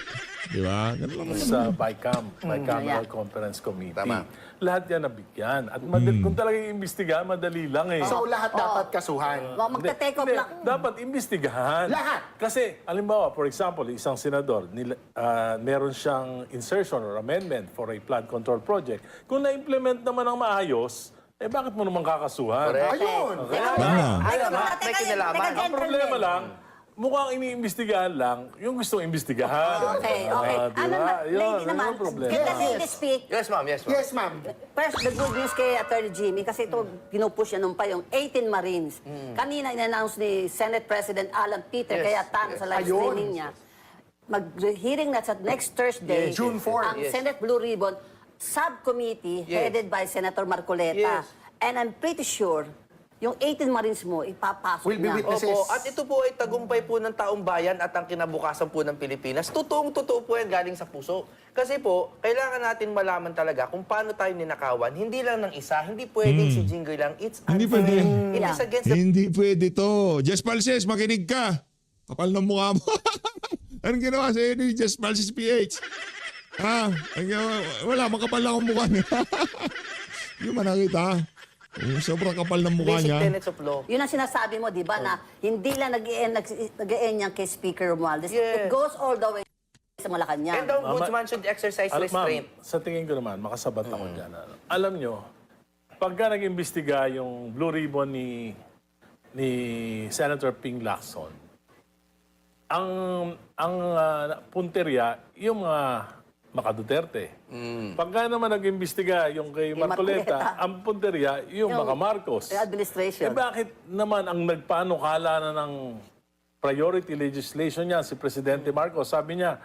Di ba? Ganun lang.
Sa Bicameral
yeah.
Conference Committee.
Tama.
Lahat yan nabigyan. At kung talagang imbestigahan, madali lang eh.
So lahat dapat kasuhan.
magta-take off
Hindi,
lang.
dapat imbestigahan.
Lahat.
Kasi, alimbawa, for example, isang senador, meron siyang insertion or amendment for a flood control project. Kung na-implement naman ng maayos, eh bakit mo naman kakasuhan?
Correct.
Ayun.
Tama.
May kinalaman.
Ang problema lang, mukhang iniimbestigahan lang yung gustong imbestigahan.
Okay.
Diba?
Lady naman,
Yun ang problema.
can the lady speak?
Yes, ma'am. Yes, ma'am.
Yes, ma'am.
First, the good news kay Attorney Jimmy, kasi ito, pinupush niya nung pa yung 18 Marines. Kanina, in-announce ni Senate President Alan Peter,
Yes,
kaya tama sa live
Ayun.
streaming niya. Mag-hearing na sa next Thursday,
June 4.
ang Senate Blue Ribbon Subcommittee
Yes.
headed by Senator Marcoleta.
Yes.
And I'm pretty sure, yung 18 Marines mo, ipapasok
Will be
na.
witnesses.
Opo, at ito po ay tagumpay po ng taong bayan at ang kinabukasan po ng Pilipinas. Totoong-totoo po yan galing sa puso. Kasi po, kailangan natin malaman talaga kung paano tayo ninakawan. Hindi lang ng isa, hindi pwedeng si Jinggoy lang. It's
Hindi
unfair.
pwede.
It is against the...
Hindi pwede to. Jess Palses, makinig ka. Kapal ng mukha mo. Anong ginawa sa'yo ni Jess Palses PH? Wala, makapal lang ang mukha niya. Yung manakita. Sobrang kapal ng mukha
Basic
niya.
tenets of law.
Yun ang sinasabi mo, di ba, na hindi lang nag-e-end yan kay Speaker Romualdez.
Yes.
It goes all the way sa Malacanang.
And the ombudsman should exercise restraint.
Ma'am, sa tingin ko naman, makasabat ako dyan. Alam nyo, pagka nag-imbestiga yung Blue Ribbon ni Senator Ping Lacson, ang punterya, yung mga Maka-Duterte. Pagka naman nag-imbestiga yung kay
Yung
Marcoleta,
Marcoleta.
ang punterya, yung Maka-Marcos.
Yung administration.
Eh bakit naman ang nagpanukala na ng priority legislation niya, si Presidente Marcos, sabi niya,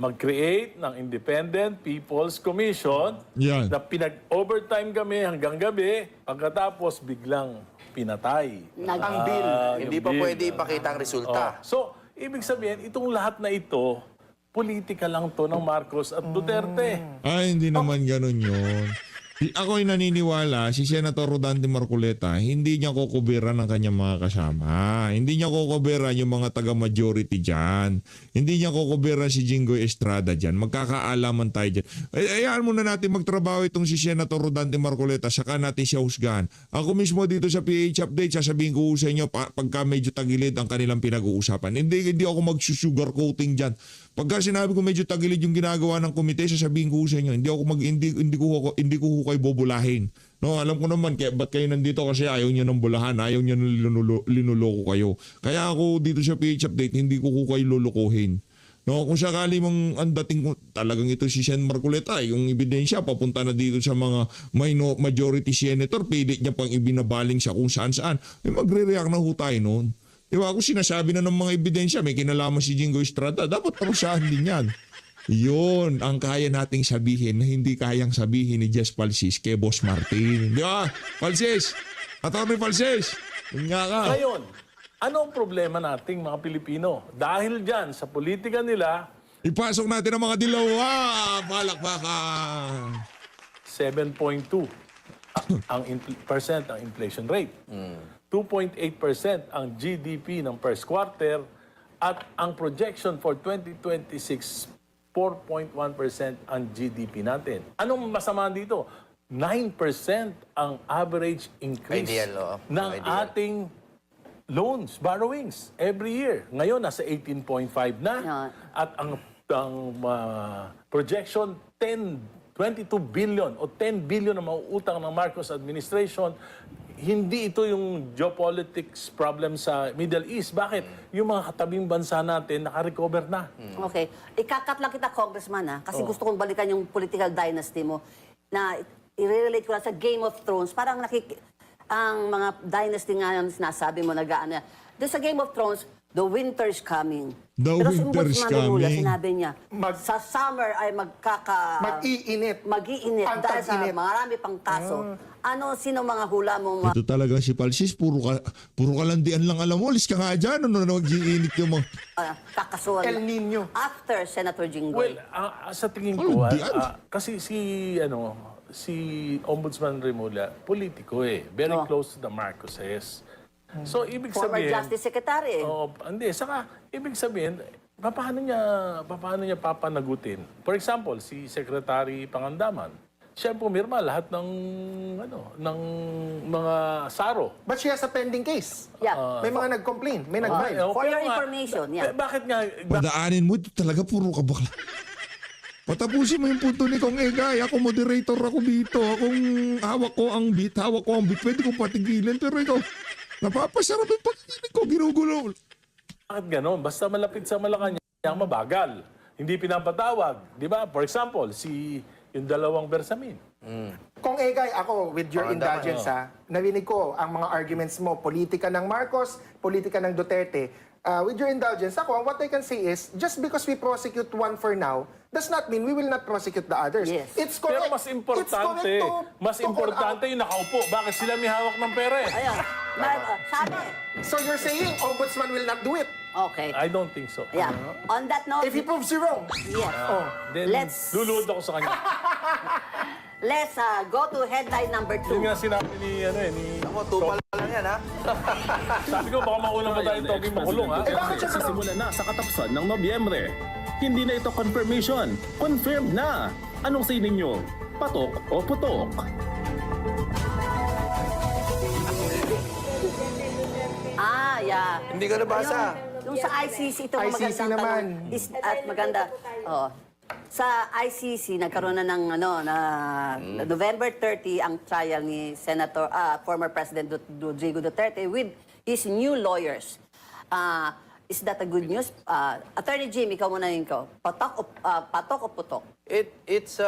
mag-create ng Independent People's Commission
Yan.
na pinag-overtime kami hanggang gabi, pagkatapos biglang pinatay.
Ang bill.
Hindi pa pwede ipakita ang resulta.
So, ibig sabihin, itong lahat na ito, politika lang to ng Marcos at Duterte.
Ay, hindi naman ganun yun. Ako'y naniniwala, si Senator Rodante Marcoleta, hindi niya kukubiran ng kanyang mga kasama. Hindi niya kukubiran yung mga taga-majority dyan. Hindi niya kukubiran si Jinggoy Estrada dyan. Magkakaalaman tayo dyan. Ayaan muna natin magtrabaho itong si Senator Rodante Marcoleta, saka natin siya husgahan. Ako mismo dito sa PH Update, sasabihin ko sa inyo pagka medyo tagilid ang kanilang pinag-uusapan. Hindi ako mag-sugar coating dyan. Pagka sinabi ko medyo tagilid yung ginagawa ng komite, sasabihin ko sa inyo, hindi ko kayo bobulahin. No, alam ko naman ba't kayo nandito kasi ayaw niyo ng bulahan, ayaw niyo ng linuloko kayo. Kaya ako dito sa PH Update, hindi ko kayo lulukuhin. No, kung sakali mang ang dating talagang ito si Sen Marcoleta, yung ebidensya papunta na dito sa mga majority senator, pilit niya pang ibinabaling sa kung saan-saan. Magre-react na ho tayo noon. Diba, kung sinasabi na ng mga ebidensya, may kinalaman si Jinggoy Estrada, dapat parusahan din yan. Yun ang kaya nating sabihin na hindi kayang sabihin ni Jess Palsis kay Boss Martin. Di ba? Palsis! Atty. Palsis! Yun nga ka.
Ngayon, ano ang problema nating mga Pilipino? Dahil dyan, sa politika nila,
Ipasok natin ang mga dilaw. Palakpakan!
7.2 ang inflation rate. 2.8% ang GDP ng first quarter At ang projection for 2026, 4.1% ang GDP natin. Anong masama dito? 9% ang average increase
Ideal, oo.
ng
Ideal.
ating loans, borrowings, every year. Ngayon, nasa 18.5 na.
Yeah.
At ang projection, 22 billion o 10 billion na mauutang ng Marcos administration. Hindi ito yung geopolitics problem sa Middle East. Bakit? Yung mga katabing bansa natin naka-recover na.
Okay. Ikakat lang kita, Congressman, ha? Kasi gusto kong balikan yung political dynasty mo na i-relate ko lang sa Game of Thrones. Parang ang mga dynasty nga yung sinasabi mo, nag-aano. Doon sa Game of Thrones, the winter's coming.
The
Pero si
winter's
Ombudsman Rimulya,
coming.
sinabi niya, sa summer ay
Mag-iinit.
mag-iinit
Ang
dahil sa
tag-init.
marami pang kaso. Sino mga hula mong
Ito talaga si Palsis, puro kalandian lang alam mo. Alis ka nga dyan, ano nag-iinit yung mga...
kakasuhan?
El Nino.
After Senator Jinggoy.
Well, sa tingin
Ano,
ko,
di
kasi si Ombudsman Rimulya, politiko Very
Oh.
close to the Marcoses. So, ibig
Former
sabihin...
Justice Secretary.
Hindi, saka, ibig sabihin, paano niya papanagutin? For example, si Secretary Pangandaman, siya ang pumirma lahat ng mga SARO.
But she has a pending case.
Yeah.
May mga nag-complain, may nag-file.
For
Pero
your
nga,
information, yeah.
Bakit nga,
Padaanin mo, ito talaga puro ka bakla. Patapusin mo yung punto ni Kong Egay. Ako moderator ako dito. Akong hawak ko ang beat. Pwede ko patigilin. Pero ikaw, napapasarap yung pakikinig ko. Ginugulo.
bakit ganon? Basta malapit sa Malacanang, mabagal. Hindi pinapatawag. Di ba? For example, yung dalawang Bersamin.
Kung Egay, ako, with your indulgence, narinig ko ang mga arguments mo, politika ng Marcos, politika ng Duterte. With your indulgence, ako, what I can say is, just because we prosecute one for now, does not mean we will not prosecute the others.
Yes.
It's correct.
Pero mas
It's correct to call
importante
out.
yung nakaupo. Bakit sila may hawak ng pera
Ayan. Sabi.
So you're saying, Ombudsman will not do it?
Okay.
I don't think so.
Yeah. On that note,
If he proves you wrong?
yes.
Then,
Let's-
luluhod ako sa kanya.
Let's go to headline number 2.
Yun nga sinabi ni
Ako, tupal lang yan, ha?
Sabi ko, baka maulang pa tayo talking makulong, ha?
bakit siya
Sisimula na sa katapusan ng Nobyembre. Hindi na ito confirmation. Confirmed na. Anong say ninyo? Patok o putok?
Yeah.
Hindi ko nabasa.
Yung sa ICC, ito ang
ICC
magandang
naman.
tanong. At maganda. Sa ICC, nagkaroon na ng November 30 ang trial ni former President Rodrigo Duterte with his new lawyers. Is that a good news? Attorney Jim, ikaw muna yun ko. Patok o putok?
It's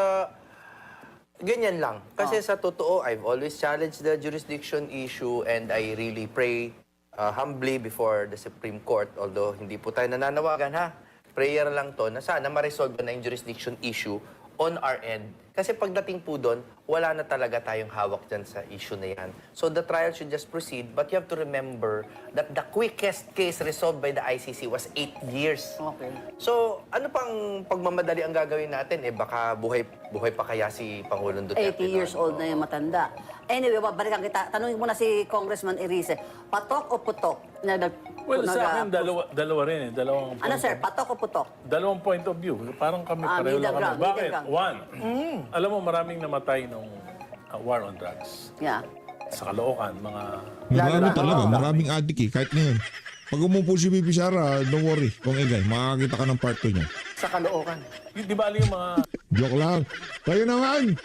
ganyan lang. Kasi sa totoo, I've always challenged the jurisdiction issue and I really pray humbly before the Supreme Court, although hindi po tayo nananawagan, ha? Prayer lang to na sana ma-resolve na yung jurisdiction issue on our end. Kasi pagdating po doon, wala na talaga tayong hawak dyan sa issue na yan. So the trial should just proceed, but you have to remember that the quickest case resolved by the ICC was 8 years.
Okay.
So, ano pang pagmamadali ang gagawin natin? Baka buhay pa kaya si Pangulong Duterte.
80 years
noon?
old na yung matanda. Anyway, balikan kita. Tanungin mo na si Congressman Erice. Patok o putok?
Well, sa akin, dalawa rin Dalawang
Ano sir, patok o putok?
dalawang point of view. Parang kami pareho
middle
lang kami.
ground,
Bakit?
middle ground.
One, alam mo maraming namatay nung war on drugs.
Yeah.
Sa Caloocan, mga...
Marami talaga. Maraming adik eh. Kahit ngayon. Pag umupo si Bibi Sara, don't worry. Kung Egay, makakita ka ng part 2 niya.
Sa Caloocan.
Di ba yung mga...
Joke lang. Kayo naman.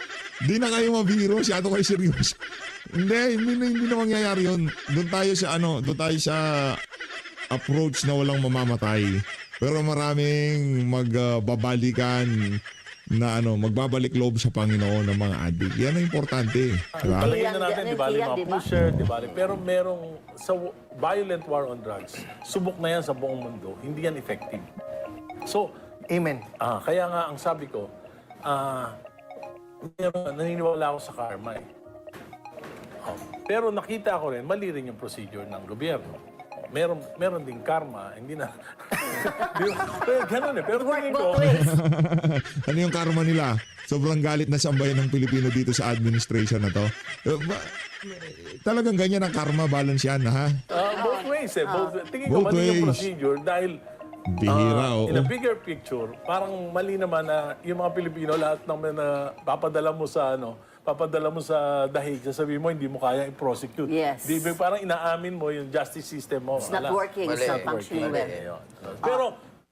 Di na kayo mabiro. Siyado kayo seryoso. Hindi na mangyayari yun. Doon tayo sa approach na walang mamamatay. Pero maraming magbabalikan na magbabalik loob sa Panginoon ng mga adik. Yan ang importante. Diba?
Palagay na natin, di ba, yung
Yan,
mga
di ba?
pusher, di ba? Pero merong, sa violent war on drugs, subok na yan sa buong mundo, hindi yan effective. So,
Amen.
kaya nga ang sabi ko, naniniwala ako sa karma eh. Pero nakita ko rin, mali rin yung procedure ng gobyerno. Meron ding karma, hindi na... Di ba? Ganun eh. Pero tingin ko,
Both ways.
Ano yung karma nila? Sobrang galit na sambayan ng Pilipino dito sa administration na to. Talagang ganyan ang karma balance yan, ha?
both ways eh. Tingin ko
Both
mali yung
ways.
procedure dahil
Bihira, oo.
In a bigger picture, parang mali naman na yung mga Pilipino, lahat ng papadala mo sa dahig, sasabihin mo, hindi mo kaya i-prosecute.
Yes.
Di ba parang inaamin mo yung justice system mo.
It's not working. It's not functioning well.
Yun. Pero,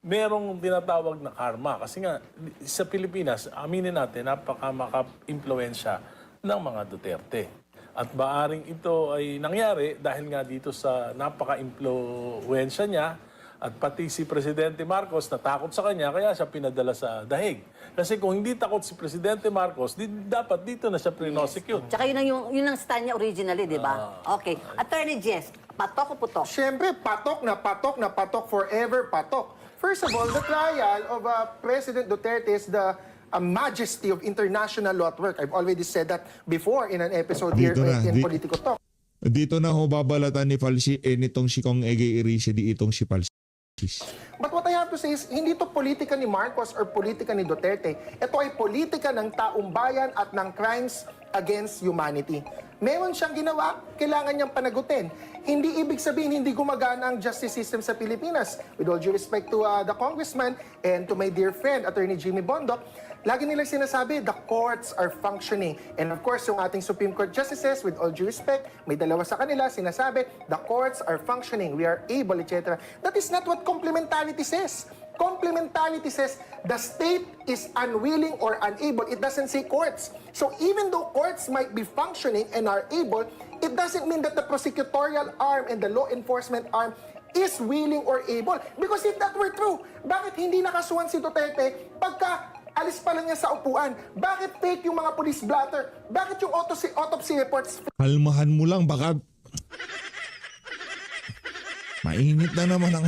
merong tinatawag na karma. Kasi nga, sa Pilipinas, aminin natin, napaka-maka-impluensya ng mga Duterte. At maaring ito ay nangyari dahil nga dito sa napaka-impluensya niya at pati si Presidente Marcos natakot sa kanya kaya siya pinadala sa dahig. Kasi kung hindi takot si Presidente Marcos, dapat dito na siya prinosecute.
Tsaka yun ang stand niya originally, di ba? Okay. Attorney Jess, patok o putok?
Siyempre, patok na patok, forever patok. First of all, the trial of President Duterte is the majesty of international law at work. I've already said that before in an episode here in Politico Talk.
Dito na ho babalatan ni Falsi nitong si Kong Ege Irice di itong si Falsi.
But what I have to say is, hindi to politika ni Marcos or politika ni Duterte. Ito ay politika ng taong bayan at ng crimes against humanity. Meron siyang ginawa, kailangan niyang panagutin. Hindi ibig sabihin hindi gumagana ang justice system sa Pilipinas. With all due respect to the congressman and to my dear friend, Attorney Jimmy Bondoc, lagi nilang sinasabi, the courts are functioning. And of course, yung ating Supreme Court justices, with all due respect, may dalawa sa kanila, sinasabi, the courts are functioning, we are able, etc. That is not what complementarity says. Complementarity says the state is unwilling or unable. It doesn't say courts. So even though courts might be functioning and are able, it doesn't mean that the prosecutorial arm and the law enforcement arm is willing or able. Because if that were true, bakit hindi nakasuhan si Duterte pagka alis pa lang niya sa upuan? Bakit fake yung mga police blotter? Bakit yung autopsy reports?
Kalmahan mo lang, baka mainit na naman ang...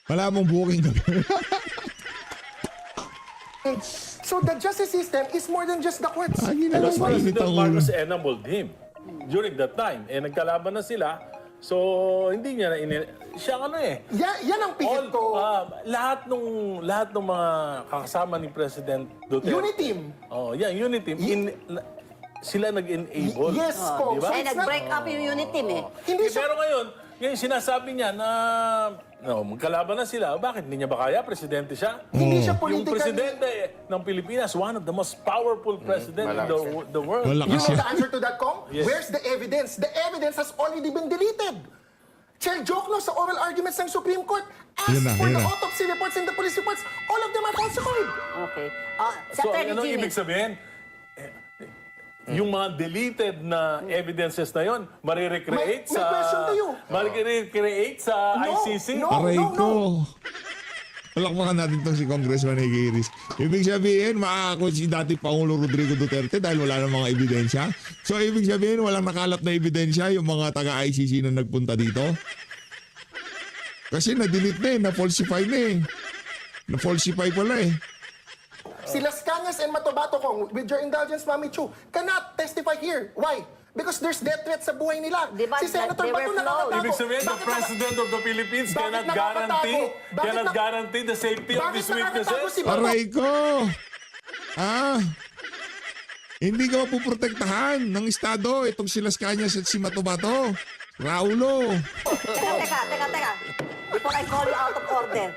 Wala mong booking gabi.
So the justice system is more than just the courts.
Lagi na
Because
lang mainit
President
ang ulo.
Marcos enambled him during that time. Nagkalaban na sila. So, hindi niya siya
Yan ang pigit ko.
lahat ng mga kakasama ni President Duterte.
Uniteam.
Oh, yeah, Uniteam. Sila nag-enable.
Yes, ko.
Di ba?
Eh, nag-break up yung unit team eh.
Hindi siya
Pero ngayon sinasabi niya na magkalaban na sila. Bakit? Hindi niya ba kaya? Presidente siya?
Hindi siya
Yung
political.
presidente ng Pilipinas, one of the most powerful president in the world.
You
Malakas
know
siya.
the answer to that, Kong?
Yes.
Where's the evidence? The evidence has already been deleted. Chel Jokno sa oral arguments ng Supreme Court asked
Yun na,
for
yun
the
na.
autopsy reports and the police reports. All of them are falsified.
Okay. Sa
So,
Attorney
anong
Jimmy.
ibig sabihin? Yung mga deleted na evidences na yon, marirecreate
May question to you.
marirecreate sa
No,
ICC.
no.
Aray ko. Palakpakan natin itong si Congressman Ege Iris. Ibig sabihin, makakakot si dati Pangulo Rodrigo Duterte dahil wala ng mga ebidensya. So, ibig sabihin, walang nakalap na ebidensya yung mga taga-ICC na nagpunta dito. Kasi na-delete na eh, na-falsify na eh. Na-falsify pala eh.
Si Las Cañas and Matabato, Kong, with your indulgence, Mami Chu, cannot testify here. Why? Because there's death threats sa buhay nila.
Di ba,
Si Senator
they were
Bato
flawed.
nakakatago.
Ibig sabihin, the
Bakit
President of the Philippines
Bakit
cannot
nakakatago? Bakit
guarantee the safety of
Bakit
these
nakakatago
witnesses.
si Bato?
Aray ko! Hindi ka mapuprotektahan ng Estado itong si Las Cañas at si Matabato. Raulo!
Teka. Before I call you out of order.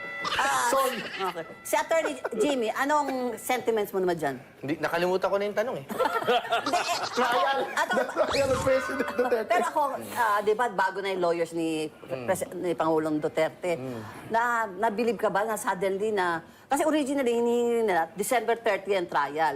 Sorry.
Okay. Si Attorney Jimmy, anong sentiments mo naman dyan?
Nakalimutan ko na yung tanong eh.
Trial. The trial of President Duterte.
Pero ako, di ba, bago na yung lawyers ni Pangulong Duterte, nabilib ka ba na suddenly na, kasi originally, hinihingi nila, December 30 ang trial.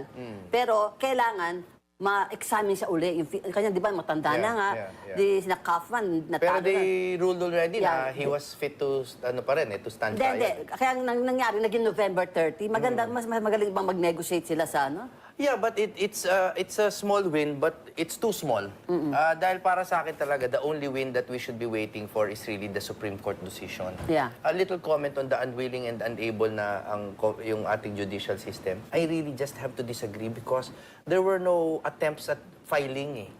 Pero kailangan, ma-examine siya uli. Kanya, di ba, matanda na nga. Di sinakafan,
Pero
natalo na.
they ruled already
Yeah.
na he was fit to, to stand
Hindi.
trial.
Kaya nangyari, naging November 30. Maganda, mas magaling bang mag-negotiate sila sa ano?
Yeah, but it's a small win, but it's too small. Dahil para sa akin talaga, the only win that we should be waiting for is really the Supreme Court decision.
Yeah.
A little comment on the unwilling and unable na yung ating judicial system. I really just have to disagree because there were no attempts at filing eh.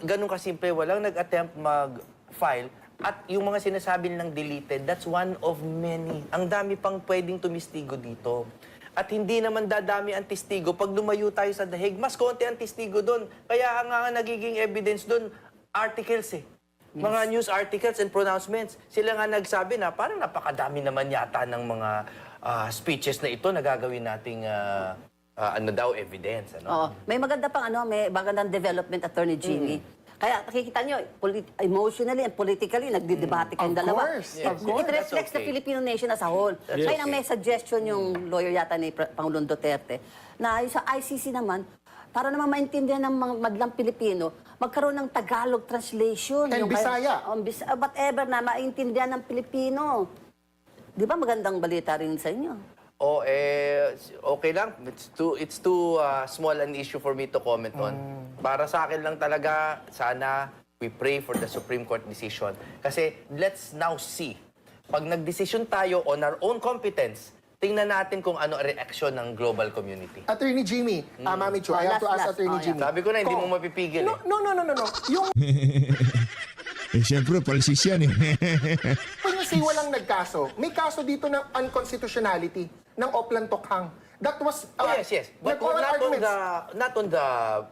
Ganun kasimple, walang nag-attempt mag-file. At yung mga sinasabi nilang deleted, that's one of many. Ang dami pang pwedeng tumistigo dito. At hindi naman dadami ang testigo. Pag lumayo tayo sa dahig, mas konti ang testigo doon. Kaya ang nga nagiging evidence doon, articles eh. Mga news articles and pronouncements. Sila nga nagsabi na parang napakadami naman yata ng mga speeches na ito na gagawin nating evidence. Ano?
Oo. May maganda pang may magandang development, Attorney Jimmy. Kaya nakikita nyo, emotionally and politically, nagdidebate kayong dalawa.
course,
It-
of course.
It reflects
That's
the
okay.
Filipino nation as a whole. Kaya ang may suggestion yung lawyer yata ni Pangulong Duterte, na yung sa ICC naman, para naman maintindihan ng mga madlang Pilipino, magkaroon ng Tagalog translation.
And
Yung
Bisaya.
whatever na maintindihan ng Pilipino. Di ba magandang balita rin sa inyo?
Okay lang. It's too small an issue for me to comment on. Para sa akin lang talaga, sana we pray for the Supreme Court decision. Kasi let's now see. Pag nagdesisyon tayo on our own competence, tingnan natin kung ano ang reaction ng global community.
Attorney Jimmy, Mami Cho, I have to ask
Last.
Attorney
Yeah.
Jimmy.
Sabi ko na, hindi
Kung-
mo mapipigil
No,
eh.
no. Yung
Siyempre, palsis yan eh.
when you say walang nagkaso, may kaso dito ng unconstitutionality ng Oplan Tokhang. That was...
Yes. But
nag-oral arguments.
not on the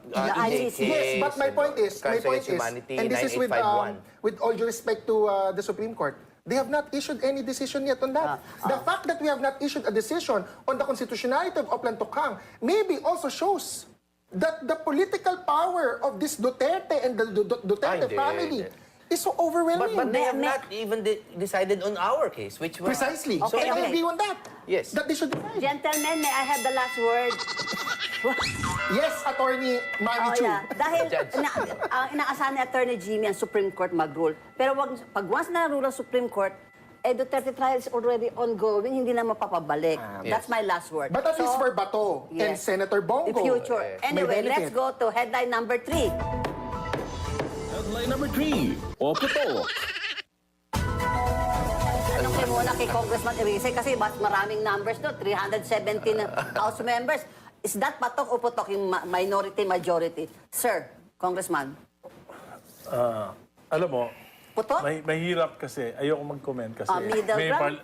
ICC.
Yes, but my point is,
Humanity,
and this is
9851.
with all due respect to the Supreme Court, they have not issued any decision yet on that. The fact that we have not issued a decision on the constitutionality of Oplan Tokhang maybe also shows that the political power of this Duterte and the Duterte
Hindi,
family
hindi.
is so overwhelming.
But they have not even decided on our case, which was...
Precisely.
Okay,
and I
okay.
agree on that.
Yes.
That they should decide.
Gentlemen, may I have the last word?
Yes, Attorney Mami Chu.
Dahil
Judge.
inaasahan ni Attorney Jimmy ang Supreme Court mag-rule. Pero pag once na-rule ang Supreme Court, Duterte trial is already ongoing, hindi na mapapabalik. That's my last word.
But at least for Bato and
yes.
Senator Bongo,
In future.
may
Anyway,
benefit.
let's go to headline number 3.
Headline number 3. O puto.
Tanong kayo muna kay Congressman Erice kasi mas maraming numbers no, 317 House members. Is that patok o putok yung minority majority? Sir, Congressman.
Alam mo,
Putok?
mahirap kasi, ayoko mag-comment kasi
Middle
may
ground?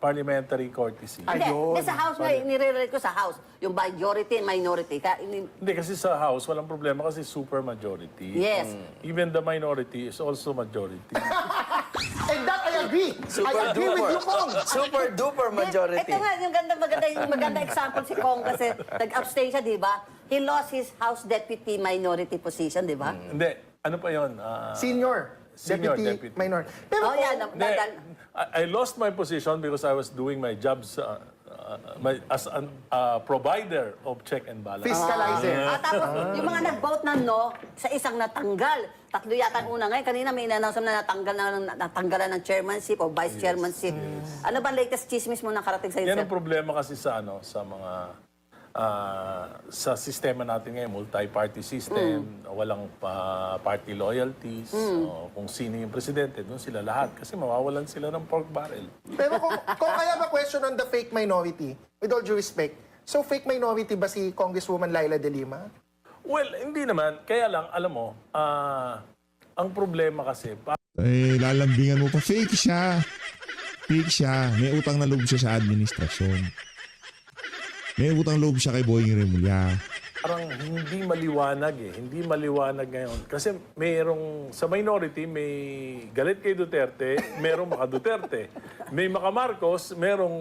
parliamentary courtesy.
Hindi,
Ayun.
sa House nga, nire-relate ko sa House. Yung majority and minority.
Hindi, kasi sa House, walang problema kasi super majority.
Yes.
Even the minority is also majority.
And that I agree. I agree with you, Kong.
Super duper majority.
Ito nga, yung maganda example si Kong kasi nag-abstain siya, di ba? He lost his House Deputy Minority position, di ba?
Hindi, ano pa yun?
Senior.
Senior
Deputy,
deputy.
minor. Pero
Oh, yan.
Hindi, I lost my position because I was doing my jobs as a provider of check and balance.
fiscalizer.
Tapos, yung mga nag-vote na no, sa isang natanggal. Tatlo yata ang una. Ngayon, kanina may inannounce na natanggalan ng chairmanship o vice chairmanship. Ano ba latest chismis mo nakarating sa
Yan
sir?
ang problema kasi sa sa mga sa sistema natin ngayon, multi-party system, walang party loyalties, kung sino yung presidente, doon sila lahat kasi mawawalan sila ng pork barrel.
Pero kung I have a question on the fake minority, with all due respect, so fake minority ba si Congresswoman Laila De Lima?
Well, hindi naman. Kaya lang, alam mo, ang problema kasi,
Lalambingan mo pa. Fake siya. Fake siya. May utang na loob siya sa administrasyon. May utang loob siya kay Boying Remulla.
parang hindi maliwanag eh. Hindi maliwanag ngayon. Kasi sa minority, may galit kay Duterte, merong maka-Duterte. May maka-Marcos, merong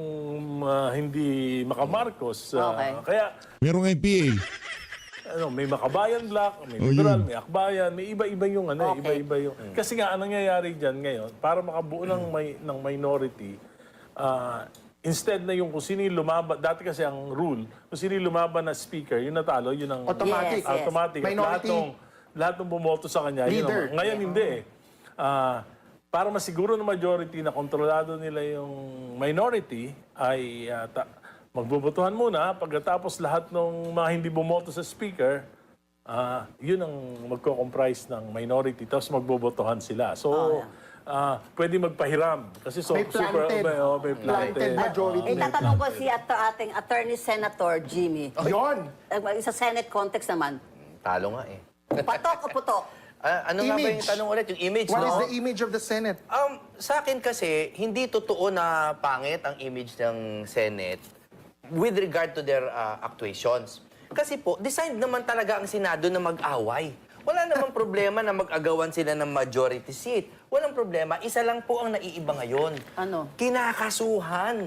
hindi maka-Marcos.
Okay.
Kaya,
Merong IPA.
may makabayan black, may liberal, may akbayan, may iba-iba yung
Okay.
iba-iba yung. Kasi nga anong nangyayari diyan ngayon, para makabuo ng minority, instead na yung kung sino yung lumaban, dati kasi ang rule, kung sino yung lumaban na speaker, yung natalo, yun ang
Automatic.
Yes, yes.
automatic. At
Minority
lahat ng bumoto sa kanya, yun
leader.
ang, ngayon hindi eh. Para masiguro ng majority na kontrolado nila yung minority, ay magbobotohan muna. Pagkatapos lahat ng mga hindi bumoto sa speaker, yun ang magko-comprise ng minority. Tapos magbobotohan sila. So, pwede magpahiram. Kasi
May planted.
may planted.
majority.
Itatanong ko si ating Attorney Senator Jimmy.
Yon.
Sa Senate context naman,
Talo nga eh.
patok o putok?
Ano nga ba
Image.
yung tanong ulit? Yung image,
What
no?
is the image of the Senate?
Sa akin kasi, hindi totoo na pangit ang image ng Senate with regard to their actuations. Kasi po, decide naman talaga ang Senado na mag-away. Wala namang problema na mag-agawan sila ng majority seat. Walang problema. Isa lang po ang naiiba ngayon.
Ano?
Kinakasuhan.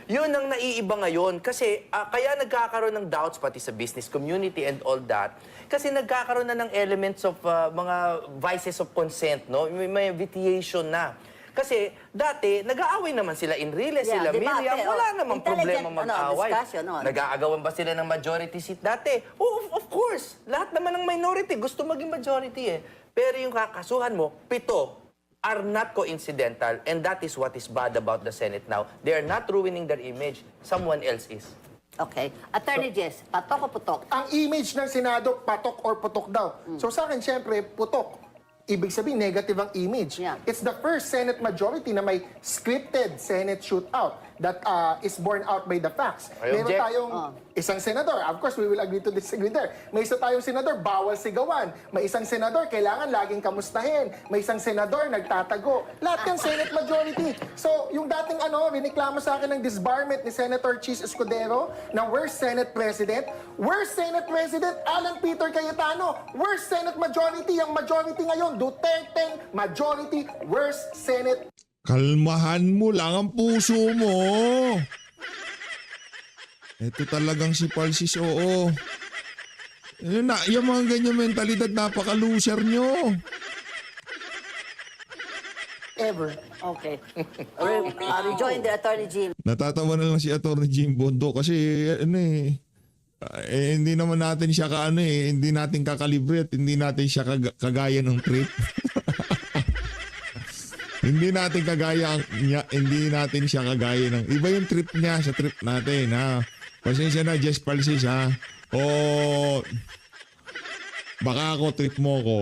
Yun ang naiiba ngayon. Kasi kaya nagkakaroon ng doubts pati sa business community and all that. Kasi nagkakaroon na ng elements of mga vices of consent, no? May vitiation na. Kasi dati, nag-aaway naman sila in Riles,
Yeah,
sila
debate,
Miriam. Wala namang
intelligent,
problema mag-aaway.
discussion,
Nag-aagawan ba sila ng majority seat dati? Oh, of course. Lahat naman ng minority gusto maging majority eh. Pero yung kakasuhan mo, 7 are not coincidental, and that is what is bad about the Senate now. They are not ruining their image. Someone else is.
Okay. Attorney Jess, patok o putok?
Ang image ng Senado, patok or putok daw. So sa akin, syempre, putok. Ibig sabihin, negative ang image.
Yeah.
It's the first Senate majority na may scripted Senate shootout that is borne out by the facts.
I
Meron
object.
tayong isang senador. Of course, we will agree to disagree there. May isa tayong senador, bawal sigawan. May isang senador, kailangan laging kamustahin. May isang senador, nagtatago. Lahat yung Senate majority. So, yung dating riniklamo sa akin ng disbarment ni Senator Chis Escudero na worst Senate President, Alan Peter Cayetano, worst Senate majority, ang majority ngayon, Duterte majority, worst Senate.
Kalmahan mo lang ang puso mo. Ito talagang si Palsis, oo. Yung mga ganyan mentalidad, napaka-loser nyo.
Ever.
Okay. Rejoin the Attorney Jim.
Natatawa na lang si Atty. Jim Bondo kasi hindi naman natin siya hindi natin kakalibre at hindi natin siya kagaya ng trip. Hindi natin siya kagaya ng iba yung trip niya sa trip natin, ha. Pasensya na, Jess Palsis, ha. O baka ako trip mo ko.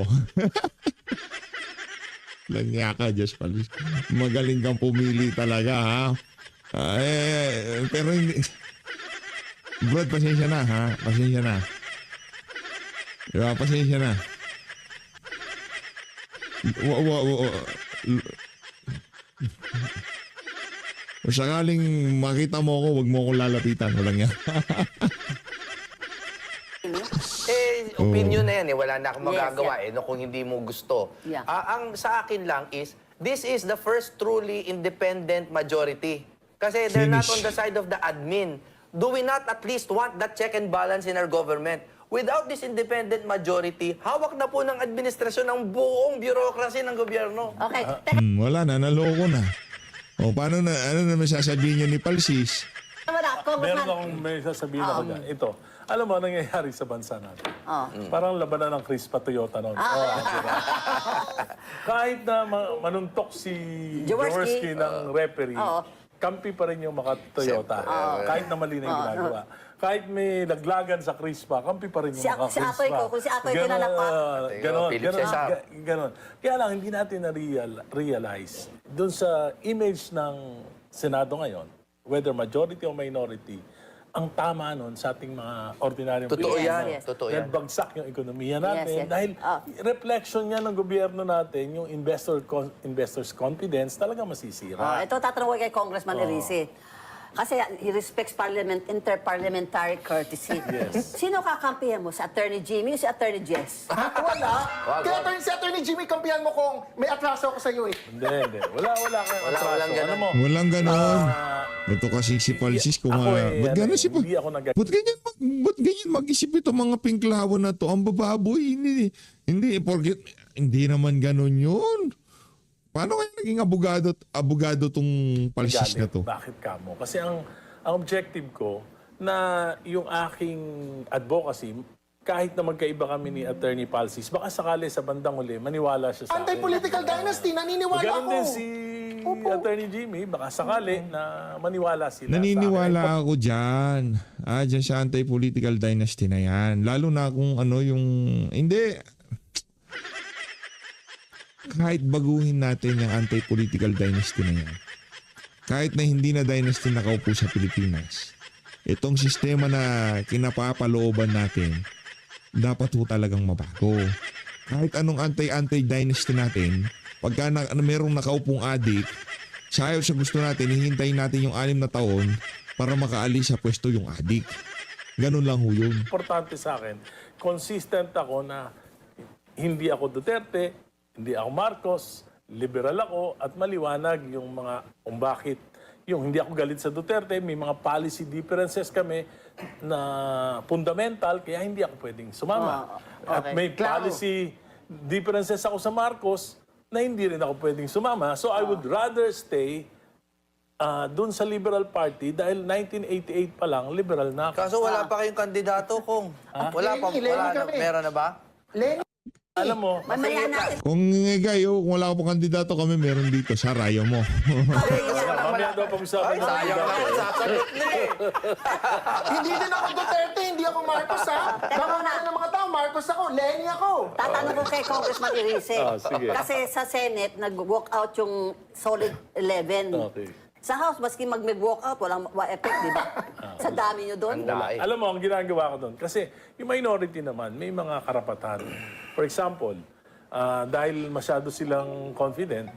Lanya ka, Jess Palsis. Magaling kang pumili talaga, ha. Pero hindi. Brad, pasensya na, ha. Pasensya na. Diba, pasensya na. O sakaling makita mo ako, wag mo akong lalapitan. Walang yan.
Opinion na yan eh. Wala na akong
Yes,
magagawa no, kung hindi mo gusto.
Yeah.
Ang sa akin lang is, this is the first truly independent majority. Kasi they're not
Finish.
on the side of the admin. Do we not at least want that check and balance in our government? Without this independent majority, hawak na po ng administrasyon ang buong bureaucracy ng gobyerno.
Okay. Teka
Wala na, naloko na. O paano na, ano naman sasabihin niyo ni Palsis?
naman
Meron
Congressman.
akong may sasabihin ako dyan. Ito, alam mo, nangyayari sa bansa natin. Parang labanan ng Crispa Toyota noon. Diba? Kahit na manuntok si
Jaworski.
Jaworski ng referee,
Oo.
kampi pa rin yung mga Toyota. Kahit na mali na yung ginagawa. Kahit may laglagan sa Crispa, kampi pa rin yung
Si
mga
si Atoy
Crispa.
ko, kung si Atoy tinalapak.
Ganon,
Philip Cesar.
ganon. Kaya lang, hindi natin na-realize dun sa image ng Senado ngayon, whether majority o minority, ang tama nun sa ating mga ordinaryong
Totoo
Pilipino.
yan.
Yes.
Totoo
Dahil
yan.
bagsak yung ekonomiya natin.
Yes.
Dahil reflection yan ng gobyerno natin, yung investors' confidence, talaga masisira.
Ito tatanong ko kay Congressman Erice. Kasi he respects interparliamentary courtesy.
Yes.
Sino kakampihan mo? Si Attorney Jimmy o si Attorney Jess?
Wala. Kaya si Attorney Jimmy, kampihan mo kung may atraso ako sa iyo eh.
Hindi. Wala kayong atraso.
walang ganun.
Ano mo?
Walang ganon. Ito kasi si Palsis
ako
ba't gano'n si
hindi ako
Ba't ganyan mag-isip ito mga pinklawan na to? Ang bababoy, hindi, porket, hindi naman gano'n yun. Paano kaya naging abogado tong Palsis na to?
Bakit ka mo? Kasi ang objective ko na yung aking advocacy, kahit na magkaiba kami ni Attorney Palsis, baka sakali sa bandang huli, maniwala siya sa akin.
Anti-political dynasty, naniniwala
Ganun
ako.
din si Attorney Jimmy, baka sakali na maniwala sila sa
Naniniwala ako dyan. Dyan sa anti-political dynasty na yan. Lalo na kung yung... Hindi. Kahit baguhin natin yung anti-political dynasty na yan. Kahit na hindi na dynasty nakaupo sa Pilipinas. Itong sistema na kinapapalooban natin, dapat ho talagang mabago. Kahit anong anti-dynasty natin, pagka merong nakaupong adik, sayo sa gusto natin, hihintayin natin yung 6 na taon para makaalis sa pwesto yung adik. Ganun lang ho yun.
Importante sa akin, consistent ako na hindi ako Duterte, hindi ako Marcos, liberal ako at maliwanag yung mga kung bakit. Yung hindi ako galit sa Duterte, may mga policy differences kami na fundamental, kaya hindi ako pwedeng sumama. At may
Klaro.
policy differences ako sa Marcos na hindi rin ako pwedeng sumama. So I would rather stay dun sa Liberal Party dahil 1988 pa lang, liberal na ako.
Kaso wala pa kayong kandidato, Kong. Wala pa,
Lenny
wala na,
kami.
meron na ba?
Lenny,
Alam mo,
Mamaya natin.
Kung ngayon, kung wala ka pong kandidato kami, meron dito sa rayo mo.
mamaya daw pag-usapan
Ay,
ng
sayang
kandidato.
naman, sasagot na eh.
hindi din ako Duterte, hindi ako Marcos ha. Baka
muna.
ng mga tao, Marcos ako, Lenny ako.
Tatanong ko kay Congressman Irice.
Sige.
Kasi sa Senate, nag-walk out yung solid 11.
Okay.
Sa House, maski mag-walk out, walang effect, di ba? Sa dami nyo doon.
Handa eh.
Alam mo, ang ginagawa ko doon, kasi yung minority naman, may mga karapatan. For example, dahil masyado silang confident,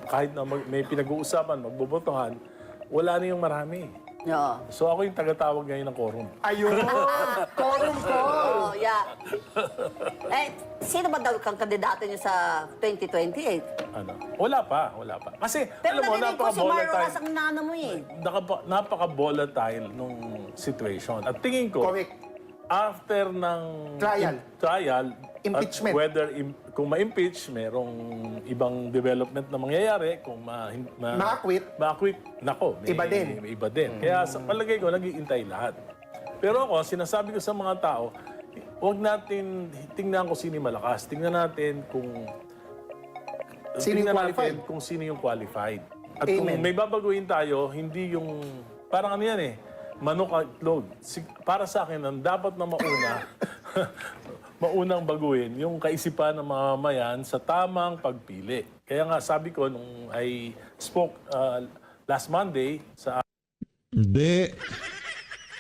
kahit na may pinag-uusapan, magbobotohan, wala na yung marami.
Oo.
So ako yung tagatawag ngayon ng quorum.
Ayun, quorum ko.
Oh, yeah. Sino ba daw kang kandidato nyo sa 2028?
Ano? Wala pa. Kasi,
Pero
alam mo,
narinig ko si Mario
napaka-volatile.
Rojas ang nana mo eh.
Napaka-volatile nung situation. At tingin ko,
Correct.
after ng trial,
Impeachment.
at whether kung ma-impeach, merong ibang development na mangyayari, kung
Ma-acquit.
nako,
Iba din.
May iba din. Kaya sa palagay ko, nag-iintay lahat. Pero ako, sinasabi ko sa mga tao, huwag natin tingnan kung sino yung malakas. Tingnan natin kung
Sino yung qualified.
kung sino yung qualified. At
Amen.
kung may babaguhin tayo, hindi yung parang ano yan eh, manok at itlog. Para sa akin, ang dapat na mauna, maunang baguhin yung kaisipan ng mga mamayan sa tamang pagpili. Kaya nga sabi ko nung I spoke last Monday sa
Hindi.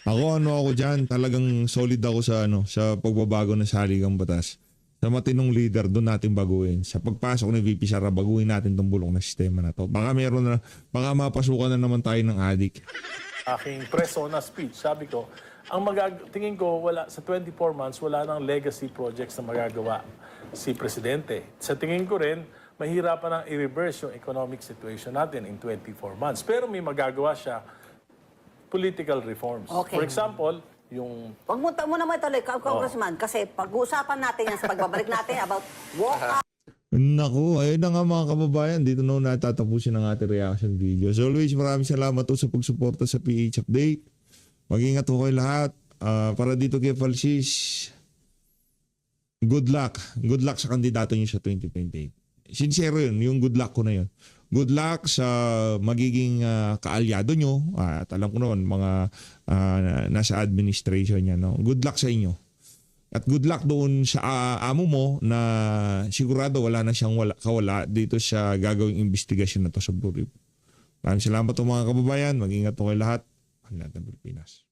Ako dyan, talagang solid ako sa pagbabago ng saligang batas. Sa matinong leader, doon natin baguhin. Sa pagpasok ni VP Sara, baguhin natin tong bulok na sistema na to. Baka mapasukan na naman tayo ng adik.
aking press-on speech, sabi ko, tingin ko sa 24 months, wala nang legacy projects na magagawa si Presidente. Sa tingin ko rin, mahirapan nang i-reverse yung economic situation natin in 24 months. Pero may magagawa siya political reforms.
Okay.
For example, yung
Huwag mo naman ituloy, Congressman, kasi pag-uusapan natin yan sa pagbabalik natin about walk out.
Naku, ayun na nga mga kababayan. Dito na natatapusin ang ating reaction video. As always, maraming salamat po sa pagsuporta sa PH Update. Mag-ingat po kayo lahat. Para dito kay Falsis, good luck. Good luck sa kandidato niyo sa 2028. Sincero yun, yung good luck ko na yun. Good luck sa magiging kaalyado nyo. At alam ko naman, mga nasa administration niya. No? Good luck sa inyo. At good luck doon sa amo mo na sigurado wala na siyang kawala dito sa gagawing investigasyon na to sa Blue Ribbon. Maraming salamat po mga kababayan. Mag-ingat po kayo lahat. Ang lahat ng Pilipinas.